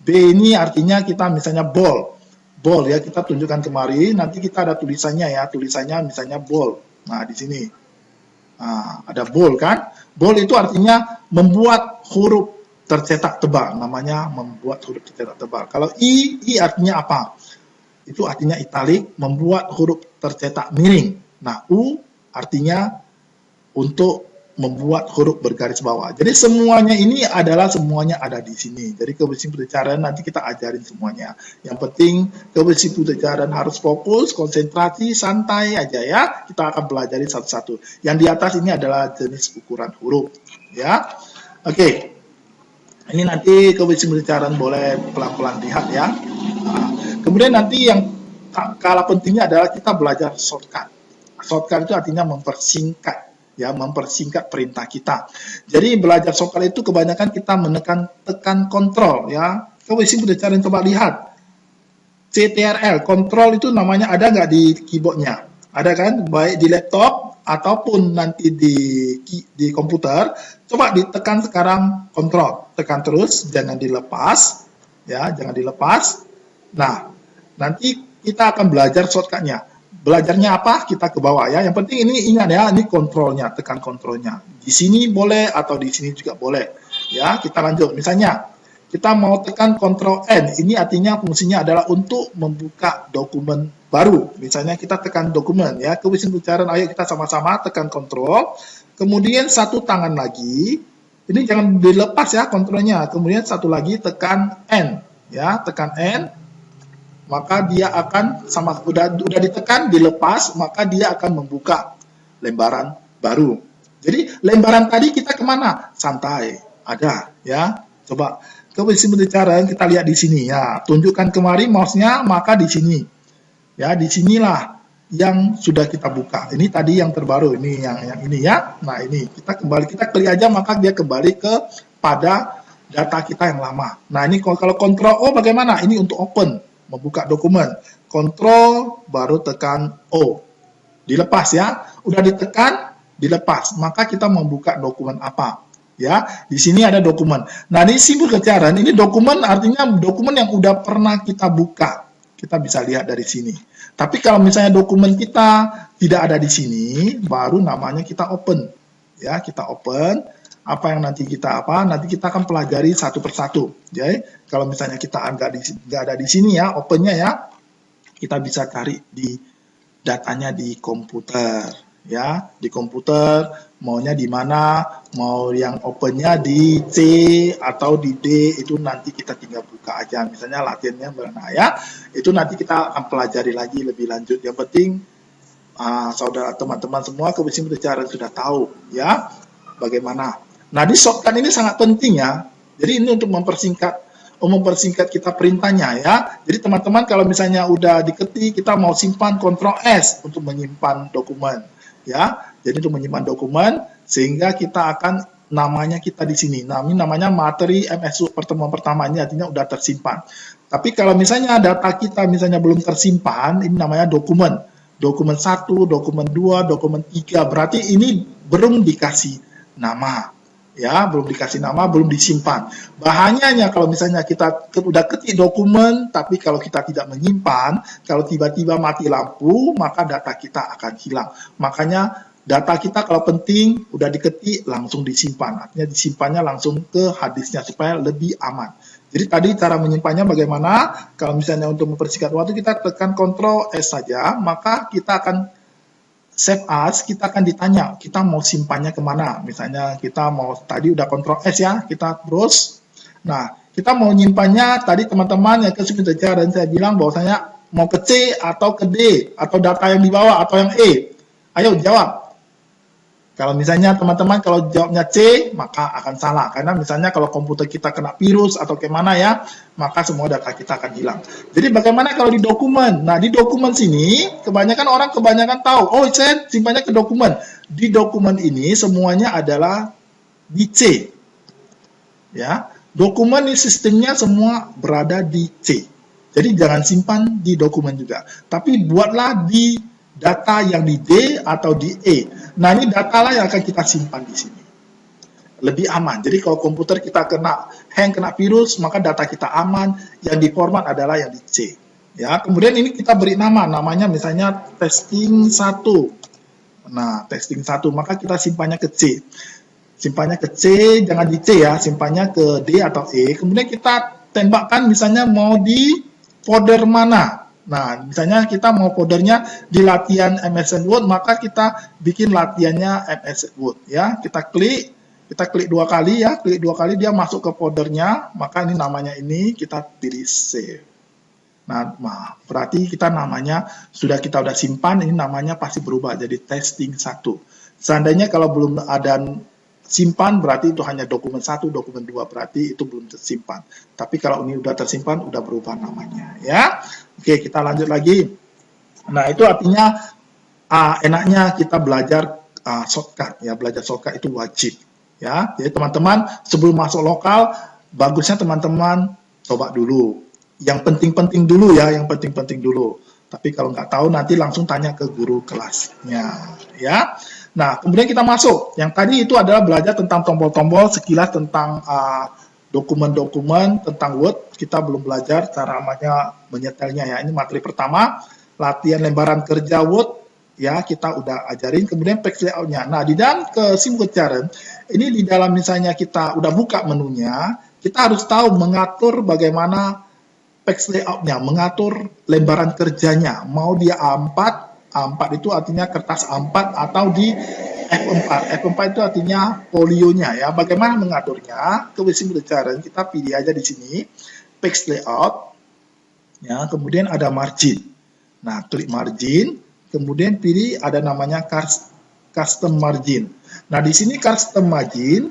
B ini artinya kita misalnya ball. Ball ya, kita tunjukkan kemari. Nanti kita ada tulisannya ya, tulisannya misalnya ball. Nah, di sini. Nah, ada ball kan? Ball itu artinya membuat huruf tercetak tebal, namanya membuat huruf tercetak tebal. Kalau I artinya apa? Itu artinya italik, membuat huruf tercetak miring. Nah, U artinya untuk membuat huruf bergaris bawah. Jadi semuanya ini adalah semuanya ada di sini. Jadi ke Wising Budacharan nanti kita ajarin semuanya. Yang penting ke Wising Budacharan harus fokus, konsentrasi, santai aja ya. Kita akan pelajari satu-satu. Yang di atas ini adalah jenis ukuran huruf. Ya, oke. Ini nanti ke Wising Budacharan boleh pelan-pelan lihat ya. Nah, kemudian nanti yang kalah pentingnya adalah kita belajar shortcut. Shortcut itu artinya mempersingkat, ya, mempersingkat perintah kita. Jadi belajar shortcut itu kebanyakan kita tekan kontrol, ya. Ke Wising Budacharan coba lihat. CTRL, kontrol itu namanya ada nggak di keyboardnya? Ada kan? Baik di laptop, ataupun nanti di komputer, coba ditekan sekarang kontrol, tekan terus, jangan dilepas, ya, jangan dilepas. Nah, nanti kita akan belajar shortcutnya. Belajarnya apa? Kita ke bawah ya. Yang penting ini ingat ya, ini kontrolnya, tekan kontrolnya. Di sini boleh atau di sini juga boleh. Ya, kita lanjut. Misalnya, kita mau tekan Ctrl N. Ini artinya fungsinya adalah untuk membuka dokumen baru. Misalnya kita tekan dokumen ya, kebiasaan ucapan, ayo kita sama-sama tekan kontrol. Kemudian satu tangan lagi. Ini jangan dilepas ya kontrolnya. Kemudian satu lagi tekan N ya, tekan N. Maka dia akan udah ditekan, dilepas, maka dia akan membuka lembaran baru. Jadi lembaran tadi kita kemana? Santai, ada ya. Coba kebiasaan bicara kita lihat di sini ya. Tunjukkan kemari mouse-nya, maka di sini. Ya, di sinilah yang sudah kita buka. Ini tadi yang terbaru, ini yang ini ya. Nah, ini kita klik aja, maka dia kembali pada data kita yang lama. Nah, ini kalau Ctrl O bagaimana? Ini untuk open, membuka dokumen. Ctrl baru tekan O. Dilepas ya. Udah ditekan, dilepas. Maka kita membuka dokumen apa? Ya, di sini ada dokumen. Nah, di simbol kejaran ini dokumen artinya dokumen yang udah pernah kita buka. Kita bisa lihat dari sini. Tapi kalau misalnya dokumen kita tidak ada di sini, baru namanya kita open. Ya, kita open. Apa yang nanti kita Nanti kita akan pelajari satu persatu. Ya, kalau misalnya kita nggak ada di sini ya, opennya ya, kita bisa cari di datanya di komputer. Ya, di komputer maunya di mana, mau yang opennya di C atau di D, itu nanti kita tinggal buka aja. Misalnya latihannya mana ya, itu nanti kita akan pelajari lagi lebih lanjut. Yang penting saudara teman-teman semua kebiasaan bicara sudah tahu ya bagaimana. Nah, di shortcut ini sangat penting ya. Jadi ini untuk mempersingkat kita perintahnya ya. Jadi teman-teman kalau misalnya udah diketik, kita mau simpan Ctrl S untuk menyimpan dokumen. Ya, jadi untuk menyimpan dokumen sehingga kita akan namanya kita di sini. Nah, ini namanya materi MS Word pertemuan pertama, ini artinya udah tersimpan. Tapi kalau misalnya data kita misalnya belum tersimpan, ini namanya dokumen. Dokumen 1, dokumen 2, dokumen 3, berarti ini belum dikasih nama. Ya, belum dikasih nama, belum disimpan. Bahayanya kalau misalnya kita udah ketik dokumen, tapi kalau kita tidak menyimpan, kalau tiba-tiba mati lampu, maka data kita akan hilang. Makanya data kita kalau penting, udah diketik, langsung disimpan. Artinya disimpannya langsung ke harddisknya supaya lebih aman. Jadi tadi cara menyimpannya bagaimana? Kalau misalnya untuk mempersingkat waktu, kita tekan Ctrl S saja, maka kita akan save as, kita akan ditanya, kita mau simpannya kemana. Misalnya kita mau, tadi udah Ctrl S ya, kita terus. Nah, kita mau nyimpannya, tadi teman-teman yang kesulitan dan saya bilang bahwasanya mau ke C atau ke D, atau data yang di bawah, atau yang E. Ayo jawab. Kalau misalnya teman-teman kalau jawabnya C, maka akan salah. Karena misalnya kalau komputer kita kena virus atau kemana ya, maka semua data kita akan hilang. Jadi bagaimana kalau di dokumen? Nah, di dokumen sini, kebanyakan orang tahu, oh saya simpannya ke dokumen. Di dokumen ini semuanya adalah di C. Ya, dokumen ini sistemnya semua berada di C. Jadi jangan simpan di dokumen juga. Tapi buatlah di data yang di D atau di E. Nah, ini data lah yang akan kita simpan di sini. Lebih aman. Jadi kalau komputer kita kena virus, maka data kita aman. Yang di format adalah yang di C. Ya, kemudian ini kita beri namanya misalnya testing 1. Nah, testing 1, maka kita simpannya ke C. Simpannya ke C, jangan di C ya, simpannya ke D atau E. Kemudian kita tembakkan misalnya mau di folder mana. Nah, misalnya kita mau foldernya di latihan MS Word, maka kita bikin latihannya MS Word ya. Kita klik 2 kali ya, klik 2 kali dia masuk ke foldernya, maka ini namanya ini kita pilih save. Nah, berarti kita namanya kita udah simpan, ini namanya pasti berubah jadi testing 1. Seandainya kalau belum ada simpan berarti itu hanya dokumen 1, dokumen 2 berarti itu belum tersimpan. Tapi kalau ini udah tersimpan, udah berubah namanya ya. Oke, kita lanjut lagi. Nah, itu artinya enaknya kita belajar shortcut ya, belajar shortcut itu wajib ya. Jadi teman-teman sebelum masuk lokal, bagusnya teman-teman coba dulu. Yang penting-penting dulu ya, yang penting-penting dulu. Tapi kalau nggak tahu nanti langsung tanya ke guru kelasnya, ya. Nah, kemudian kita masuk. Yang tadi itu adalah belajar tentang tombol-tombol, sekilas tentang dokumen-dokumen, tentang Word. Kita belum belajar cara menyetelnya ya. Ini materi pertama, latihan lembaran kerja Word. Ya, kita udah ajarin. Kemudian page layout-nya. Nah, di dalam ke Simulcaren, ini di dalam misalnya kita udah buka menunya, kita harus tahu mengatur bagaimana page layout-nya, mengatur lembaran kerjanya. Mau dia A4, A4 itu artinya kertas A4 atau di F4. F4 itu artinya folionya ya. Bagaimana mengaturnya? Ke Simulcaren kita pilih aja di sini page layout. Ya, kemudian ada margin. Nah, klik margin, kemudian pilih ada namanya custom margin. Nah, di sini custom margin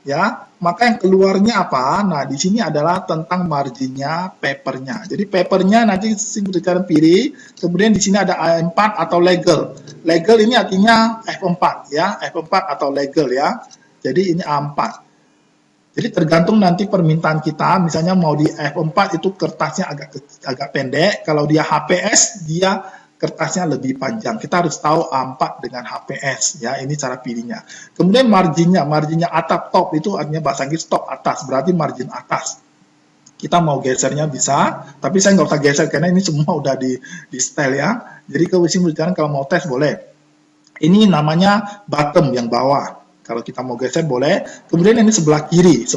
ya, maka yang keluarnya apa? Nah, di sini adalah tentang marginnya, papernya. Jadi papernya nanti Simulcaren pilih, kemudian di sini ada A4 atau legal. Legal ini artinya F4 ya, F4 atau legal ya. Jadi ini A4. Jadi tergantung nanti permintaan kita, misalnya mau di F4 itu kertasnya agak pendek, kalau dia HPS dia kertasnya lebih panjang. Kita harus tahu A4 dengan HPS ya, ini cara pilihnya. Kemudian marginnya atap top itu artinya bahasa Inggris top atas, berarti margin atas. Kita mau gesernya bisa, tapi saya nggak usah geser karena ini semua udah di style ya. Jadi ke Simulcaren kalau mau tes boleh. Ini namanya bottom yang bawah. Kalau kita mau geser boleh. Kemudian ini sebelah kiri,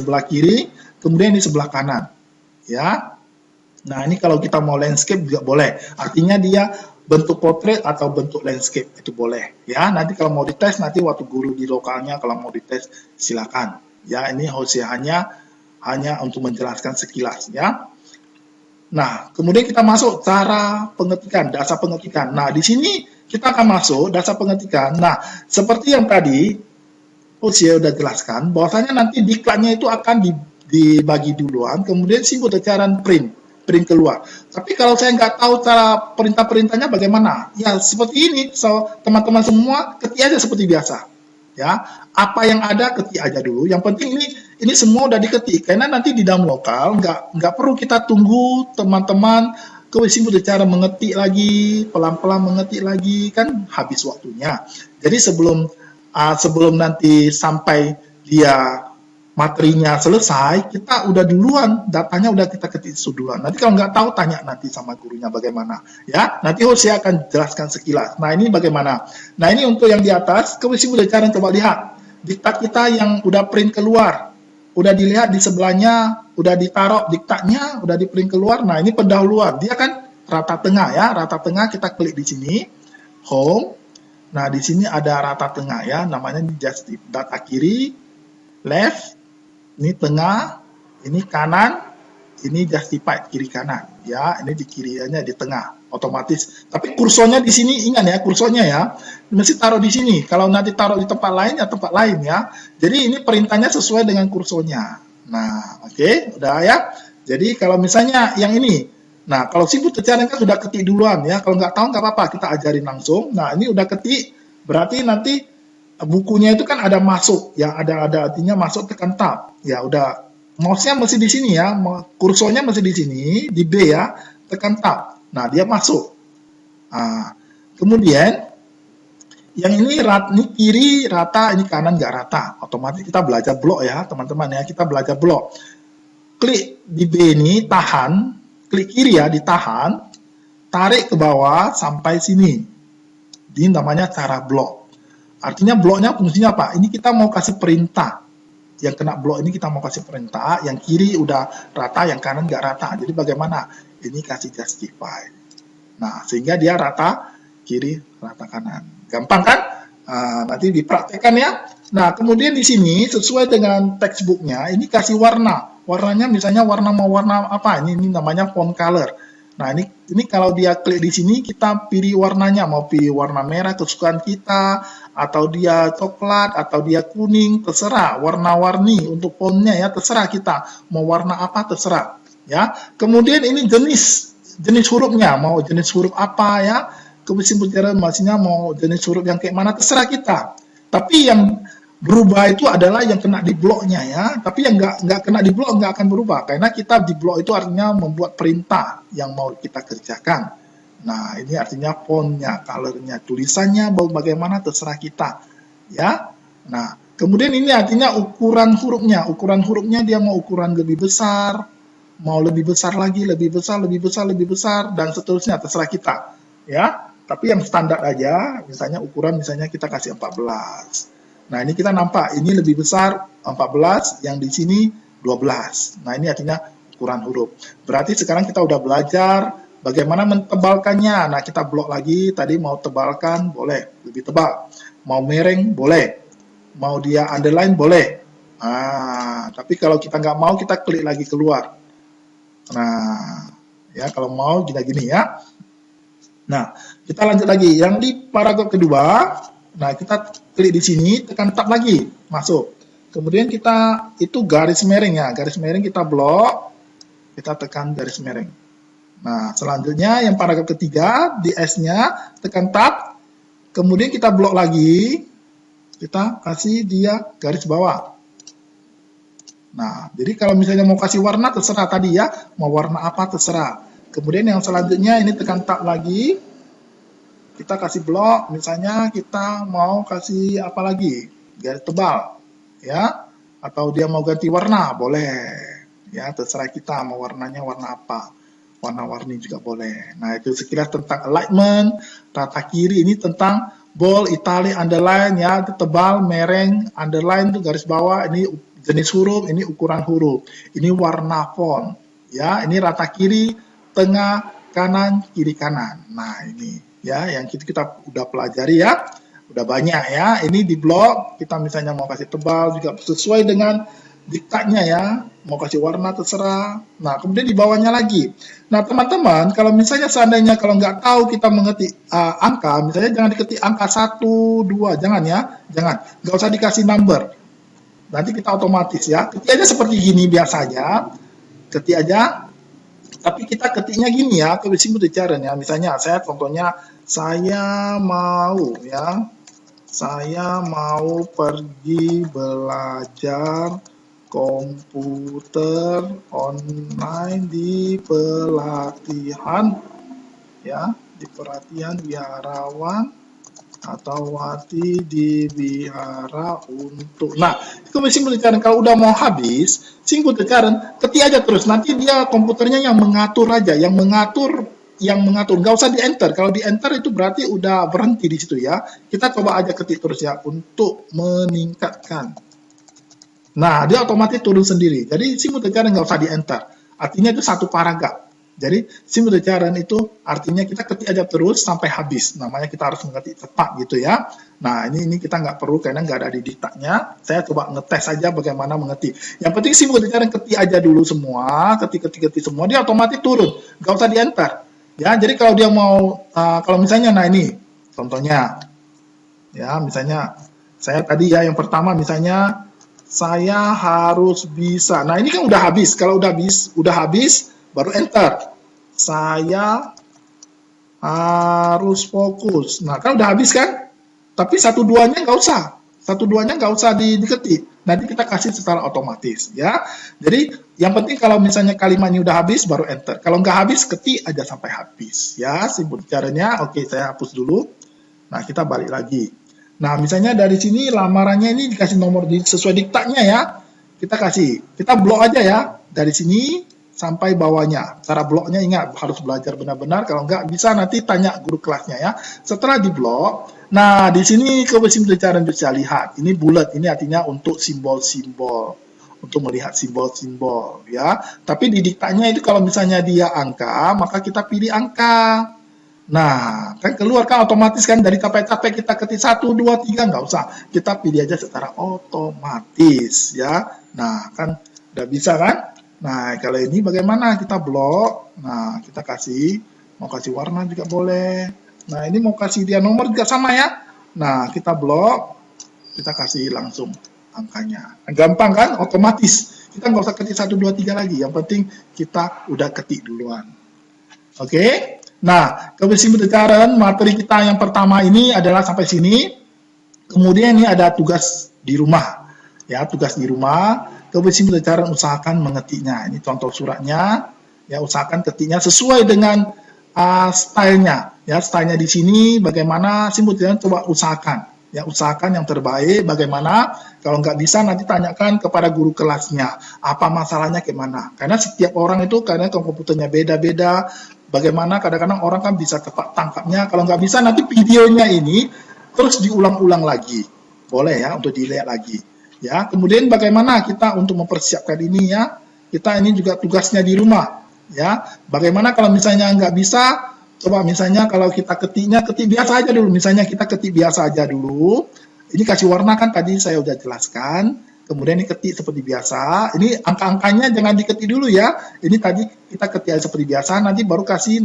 kemudian ini sebelah kanan. Ya. Nah, ini kalau kita mau landscape juga boleh. Artinya dia bentuk portrait atau bentuk landscape itu boleh. Ya, nanti kalau mau dites nanti waktu guru di lokalnya kalau mau dites silakan. Ya, ini hanya untuk menjelaskan sekilas ya. Nah, kemudian kita masuk cara pengetikan, dasar pengetikan. Nah, di sini kita akan masuk dasar pengetikan. Nah, seperti yang tadi saya udah jelaskan, bahwasanya nanti diklatnya itu akan dibagi duluan, kemudian Simulcaren print keluar. Tapi kalau saya nggak tahu cara perintah-perintahnya bagaimana, ya seperti ini. So, teman-teman semua ketik aja seperti biasa. Ya, apa yang ada ketik aja dulu. Yang penting ini semua udah diketik, karena nanti di dalam lokal nggak perlu kita tunggu teman-teman ke Simulcaren mengetik lagi, pelan-pelan mengetik lagi, kan habis waktunya. Jadi sebelum nanti sampai dia materinya selesai, kita udah duluan, datanya udah kita ketik duluan. Nanti kalau nggak tahu, tanya nanti sama gurunya bagaimana. Ya, nanti saya akan jelaskan sekilas. Nah, ini bagaimana. Nah, ini untuk yang di atas, ke Simulcaren coba lihat. Diktat kita yang udah print keluar. Udah dilihat di sebelahnya, udah ditaruh diktatnya, udah di print keluar. Nah, ini pendahuluan. Dia kan rata tengah ya, rata tengah kita klik di sini, home. Nah, di sini ada rata tengah ya, namanya just data kiri, left, ini tengah, ini kanan, ini justified kiri kanan ya, ini di kirinya di tengah otomatis. Tapi kursornya di sini, ingat ya, kursornya ya mesti taruh di sini. Kalau nanti taruh di tempat lain ya tempat lain ya. Jadi ini perintahnya sesuai dengan kursornya. Nah, oke, udah ya. Jadi kalau misalnya yang ini, nah kalau Simulcaren kan sudah ketik duluan ya. Kalau nggak tahu nggak apa-apa, kita ajarin langsung. Nah, ini udah ketik, berarti nanti bukunya itu kan ada masuk ya, ada artinya masuk, tekan tab ya, udah mouse-nya masih di sini ya, kursornya masih di sini di B ya, tekan tab, nah dia masuk. Nah, kemudian yang ini kiri rata, ini kanan nggak rata, otomatis kita belajar blok ya teman-teman ya, kita belajar blok. Klik di B ini, tahan, klik kiri ya, ditahan, tarik ke bawah sampai sini, ini namanya cara blok. Artinya bloknya fungsinya apa? Ini kita mau kasih perintah. Yang kena blok ini kita mau kasih perintah. Yang kiri udah rata, yang kanan nggak rata. Jadi bagaimana? Ini kasih justify. Nah, sehingga dia rata kiri, rata kanan. Gampang kan? Nanti dipraktekkan ya. Nah, kemudian di sini sesuai dengan textbooknya, ini kasih warna. Warnanya misalnya mau warna apa? Ini namanya font color. Nah, ini kalau dia klik di sini, kita pilih warnanya, mau pilih warna merah kesukaan kita, atau dia coklat, atau dia kuning, terserah. Warna-warni untuk fontnya ya, terserah kita. Mau warna apa, terserah. Ya. Kemudian ini jenis hurufnya, mau jenis huruf apa ya. Simulcaren maksudnya mau jenis huruf yang kayak mana, terserah kita. Tapi yang berubah itu adalah yang kena di bloknya ya, tapi yang nggak kena di blok nggak akan berubah, karena kita di blok itu artinya membuat perintah yang mau kita kerjakan. Nah, ini artinya fontnya, colornya, tulisannya bagaimana terserah kita, ya. Nah, kemudian ini artinya ukuran hurufnya. Ukuran hurufnya dia mau ukuran lebih besar, mau lebih besar lagi, lebih besar, lebih besar, lebih besar, dan seterusnya terserah kita, ya. Tapi yang standar aja, misalnya ukuran misalnya kita kasih 14. Nah, ini kita nampak ini lebih besar 14, yang di sini 12. Nah, ini artinya ukuran huruf. Berarti sekarang kita udah belajar bagaimana mentebalkannya. Nah, kita blok lagi, tadi mau tebalkan, boleh, lebih tebal. Mau mereng, boleh. Mau dia underline, boleh. Tapi kalau kita nggak mau, kita klik lagi keluar. Nah, ya kalau mau gini-gini ya. Nah, kita lanjut lagi. Yang di paragraf kedua, nah kita klik di sini, tekan tab lagi, masuk. Kemudian kita itu garis miring ya, garis miring kita blok, kita tekan garis miring. Nah, selanjutnya yang paragraf ketiga di S-nya tekan tab, kemudian kita blok lagi, kita kasih dia garis bawah. Nah, jadi kalau misalnya mau kasih warna terserah tadi ya, mau warna apa terserah. Kemudian yang selanjutnya ini tekan tab lagi, kita kasih blok, misalnya kita mau kasih apa lagi, garis tebal, ya, atau dia mau ganti warna, boleh, ya, terserah kita mau warnanya warna apa, warna-warni juga boleh. Nah, itu sekilas tentang alignment, rata kiri ini tentang bold, italic, underline, ya, tebal, mereng, underline itu garis bawah, ini jenis huruf, ini ukuran huruf, ini warna font, ya, ini rata kiri, tengah, kanan, kiri kanan. Nah, ini ya yang kita udah pelajari ya, udah banyak ya. Ini di blog kita misalnya mau kasih tebal juga sesuai dengan diktatnya ya, mau kasih warna terserah. Nah, kemudian di bawahnya lagi. Nah, teman-teman, kalau misalnya seandainya kalau nggak tahu kita mengetik angka, misalnya jangan diketik angka 1, 2, jangan ya, jangan. Nggak usah dikasih number. Nanti kita otomatis ya. Ketik aja seperti gini biasanya. Ketik aja. Tapi kita ketiknya gini ya, ke simple cara ya. Misalnya saya contohnya saya mau ya, saya mau pergi belajar komputer online di pelatihan ya, di pelatihan biarawan atau wati di wihara untuk. Nah, itu simple tekan. Kalau udah mau habis, simple tekan, ketik aja terus. Nanti dia komputernya yang mengatur aja, yang mengatur. Nggak usah di enter. Kalau di enter itu berarti udah berhenti di situ ya. Kita coba aja ketik terus ya untuk meningkatkan. Nah, dia otomatis turun sendiri. Jadi simple tekan nggak usah di enter. Artinya itu satu paragraf. Jadi simple cairan itu artinya kita ketik aja terus sampai habis. Namanya kita harus mengetik cepat gitu ya. Nah ini kita nggak perlu karena nggak ada di diktatnya. Saya coba ngetes aja bagaimana mengetik. Yang penting simple cairan ketik aja dulu semua, ketik semua, dia otomatis turun. Nggak usah di enter. Ya jadi kalau dia mau, kalau misalnya, nah ini contohnya, ya misalnya saya tadi ya yang pertama misalnya saya harus bisa. Nah ini kan udah habis. Kalau udah habis baru enter. Saya harus fokus. Nah, kan udah habis kan? Tapi 1-2-nya nggak usah. 1-2-nya nggak usah diketik. Nanti kita kasih secara otomatis ya. Jadi yang penting kalau misalnya kalimatnya udah habis baru enter. Kalau nggak habis ketik aja sampai habis ya. Simpel caranya. Oke, saya hapus dulu. Nah, kita balik lagi. Nah, misalnya dari sini lamarannya ini dikasih nomor sesuai diktatnya ya. Kita blok aja ya dari sini sampai bawahnya. Cara bloknya ingat harus belajar benar-benar. Kalau enggak bisa nanti tanya guru kelasnya ya. Setelah di blok, nah di sini simple cara bisa lihat. Ini bulat, ini artinya untuk simbol-simbol, untuk melihat simbol-simbol ya. Tapi di diktatnya itu kalau misalnya dia angka, maka kita pilih angka. Nah, kan keluar kan otomatis kan dari capek-capek kita ketik 1, 2, 3 nggak usah. Kita pilih aja secara otomatis ya. Nah, kan udah bisa kan? Nah, kalau ini bagaimana? Kita blok. Nah, kita mau kasih warna juga boleh. Nah, ini mau kasih dia nomor juga sama ya. Nah, kita blok. Kita kasih langsung angkanya. Gampang kan? Otomatis. Kita nggak usah ketik 1, 2, 3 lagi. Yang penting kita udah ketik duluan. Oke? Nah, kesimpulan materi kita yang pertama ini adalah sampai sini. Kemudian ini ada tugas di rumah. Ya, tugas di rumah. Kesimpulan usahakan mengetiknya. Ini contoh suratnya. Ya, usahakan ketiknya sesuai dengan stylenya, ya stylenya di sini bagaimana Simpu Jaran coba usahakan. Ya, usahakan yang terbaik bagaimana, kalau nggak bisa nanti tanyakan kepada guru kelasnya, apa masalahnya gimana. Karena setiap orang itu karena komputernya beda-beda, bagaimana kadang-kadang orang kan bisa tepat tangkapnya, kalau nggak bisa nanti videonya ini terus diulang-ulang lagi. Boleh ya, untuk dilihat lagi. Ya, kemudian bagaimana kita untuk mempersiapkan ini ya, kita ini juga tugasnya di rumah. Ya, bagaimana kalau misalnya nggak bisa, coba misalnya kalau kita ketik biasa aja dulu. Misalnya kita ketik biasa aja dulu. Ini kasih warna kan tadi saya udah jelaskan. Kemudian ini ketik seperti biasa. Ini angka-angkanya jangan diketik dulu ya. Ini tadi kita ketik seperti biasa. Nanti baru kasih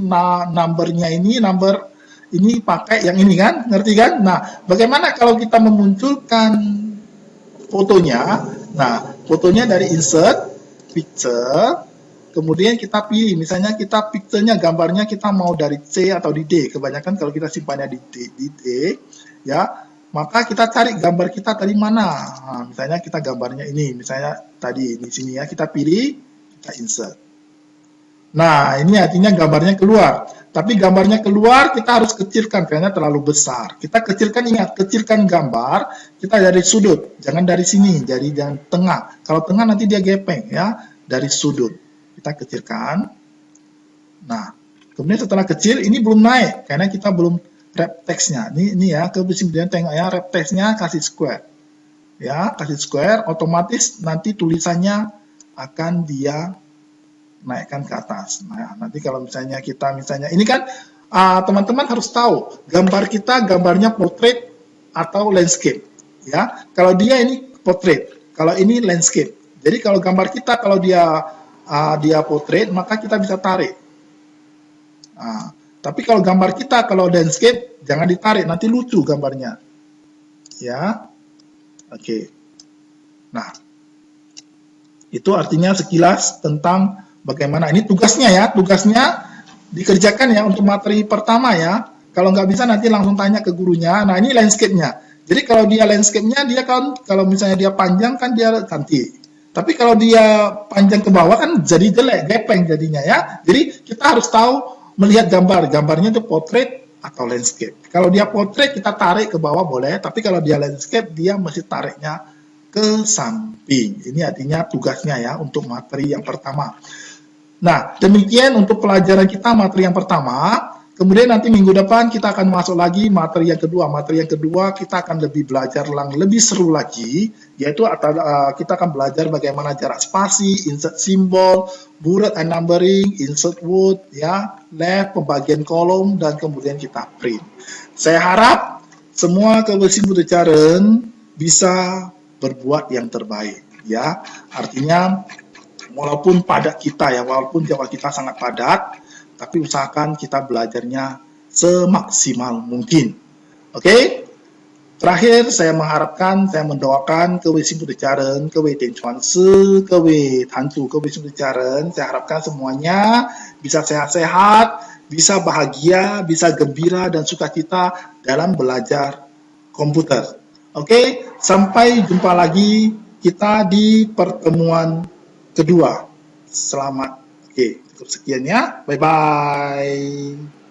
numbernya ini, number ini pakai yang ini kan. Ngerti kan? Nah, bagaimana kalau kita memunculkan fotonya? Nah, fotonya dari insert, picture. Kemudian kita pilih, misalnya kita picture-nya, gambarnya kita mau dari C atau di D. Kebanyakan kalau kita simpannya di D, ya, maka kita cari gambar kita dari mana. Nah, misalnya kita gambarnya ini, misalnya tadi di sini ya, kita pilih, kita insert. Nah, ini artinya gambarnya keluar. Tapi gambarnya keluar, kita harus kecilkan karena terlalu besar. Kita kecilkan, ingat, kecilkan gambar, kita dari sudut, jangan dari sini, jadi jangan tengah. Kalau tengah nanti dia gepeng ya, dari sudut. Kita kecilkan. Nah, kemudian setelah kecil ini belum naik karena kita belum wrap text-nya. Ini ya, kemudian tengok ya, wrap text-nya kasih square. Ya, kasih square, otomatis nanti tulisannya akan dia naikkan ke atas. Nah, nanti kalau misalnya ini kan teman-teman harus tahu gambar kita gambarnya portrait atau landscape. Ya, kalau dia ini portrait, kalau ini landscape. Jadi kalau gambar kita kalau dia portrait, maka kita bisa tarik. Tapi kalau gambar kita, kalau landscape, jangan ditarik, nanti lucu gambarnya. Ya, oke. Nah, itu artinya sekilas tentang bagaimana. Ini tugasnya ya, tugasnya dikerjakan ya untuk materi pertama ya. Kalau nggak bisa nanti langsung tanya ke gurunya. Nah, ini landscape-nya. Jadi kalau dia landscape-nya, dia kan, kalau misalnya dia panjang kan dia cantik. Tapi kalau dia panjang ke bawah kan jadi jelek, gepeng jadinya ya. Jadi kita harus tahu melihat gambarnya itu portrait atau landscape. Kalau dia portrait kita tarik ke bawah boleh, tapi kalau dia landscape dia mesti tariknya ke samping. Ini artinya tugasnya ya untuk materi yang pertama. Nah, demikian untuk pelajaran kita materi yang pertama. Kemudian nanti minggu depan kita akan masuk lagi materi yang kedua. Materi yang kedua kita akan lebih belajar lebih seru lagi, yaitu kita akan belajar bagaimana jarak spasi, insert simbol, bullet and numbering, insert word, ya, left, pembagian kolom, dan kemudian kita print. Saya harap semua Simpu Jaran bisa berbuat yang terbaik, ya. Artinya walaupun padat kita ya, walaupun jadwal kita sangat padat, tapi usahakan kita belajarnya semaksimal mungkin. Oke? Terakhir, saya mengharapkan, saya mendoakan kepada Simpu Jaran, kepada Tian Chuan Si, kepada Tantu, kepada Simpu Jaran. Saya harapkan semuanya bisa sehat-sehat, bisa bahagia, bisa gembira dan sukacita dalam belajar komputer. Oke? Sampai jumpa lagi kita di pertemuan kedua. Selamat. Oke. Sekian ya, bye-bye.